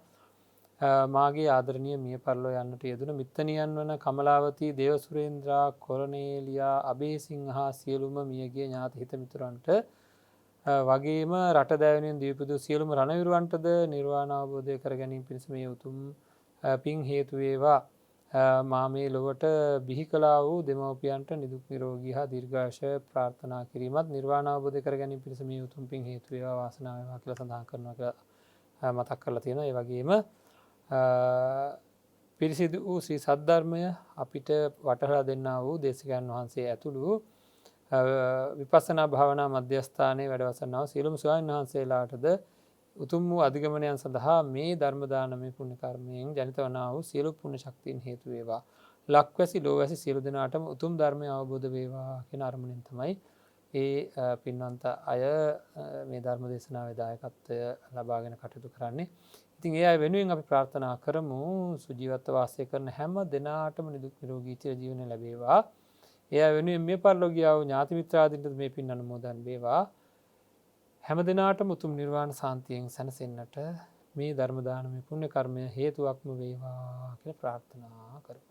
මාගේ ආදරණීය මිය පරලෝ යන්නට යෙදුණු මිත්තණියන් වන කමලාවතී, දේවසුරේන්ද්‍රා, කොරනේලියා, අබේසිංහ හා සියලුම මියගිය ඥාති හිත මිතුරන්ට වගේම රට දෑවැනින් දීපදු සියලුම රණවිරුවන්ටද නිර්වාණ අවබෝධය කර ගැනීම පිණිස මේ උතුම් පින් හේතු වේවා. මා මේ ලොවට බිහි කළා වූ දෙමව්පියන්ට නිදුක් නිරෝගී හා දීර්ඝායුෂ ප්‍රාර්ථනා කිරීමත් නිර්වාණ අවබෝධ කර ගැනීම පිණිස මේ උතුම් පින් හේතු වේවා, වාසනාව වේවා කියලා සඳහන් කරනවා කියලා මතක් කරලා තියෙනවා. ඒ වගේම පිරිසිදු වූ ශ්‍රී සද්ධර්මය අපිට වටහලා දෙන්නා වූ දේශකයන් වහන්සේ ඇතුළු විපස්සනා භාවනා මධ්‍යස්ථානයේ වැඩවසන්නා වූ සියලුම ස්වාමීන් වහන්සේලාටද උතුම් වූ අධිගමනයන් සඳහා මේ ධර්ම දානමය පුණ්‍ය කර්මයෙන් ජනිත වනා වූ සියලු පුණ්‍ය ශක්තියින් හේතු වේවා. ලක්වැසි ලෝවැසි සියලු දෙනාටම උතුම් ධර්මය අවබෝධ වේවා කියන අරමුණෙන් තමයි ඒ පින්වන්ත අය මේ ධර්ම දේශනාවේ දායකත්වය ලබාගෙන කටයුතු කරන්නේ. ඉතින් ඒ අය වෙනුවෙන් අපි ප්‍රාර්ථනා කරමු සුජීවත්ව වාසය කරන හැම දෙනාටම නිදුක් නිරෝගී චිර ජීවනය ලැබේවා. එය වෙනුවෙන් මේ පරලෝකියාව ඥාති මිත්‍රාදීන්ට මේ පින් අනුමෝදන් වේවා. හැම දිනාටම උතුම් නිර්වාණ සාන්තියෙන් සැනසෙන්නට මේ ධර්ම දානමය පුණ්‍ය කර්මය හේතුවක්ම වේවා කියලා ප්‍රාර්ථනා කරමු.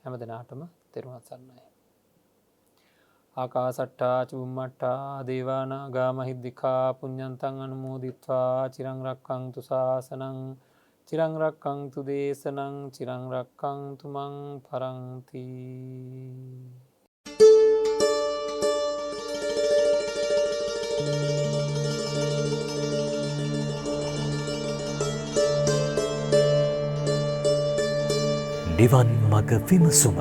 හැම දිනාටම තෙරුවන් සරණයි. ආකාසට්ටා චුම්මට්ටා දේවා නාග මහිද්దికා පුඤ්ඤන්තං අනුමෝදිත්වා චිරං රක්ඛන්තු ශාසනං චිරං රක්ඛන්තු දේශනං චිරං රක්ඛන්තු මං පරන්ති. නිවන් මඟ විමසුම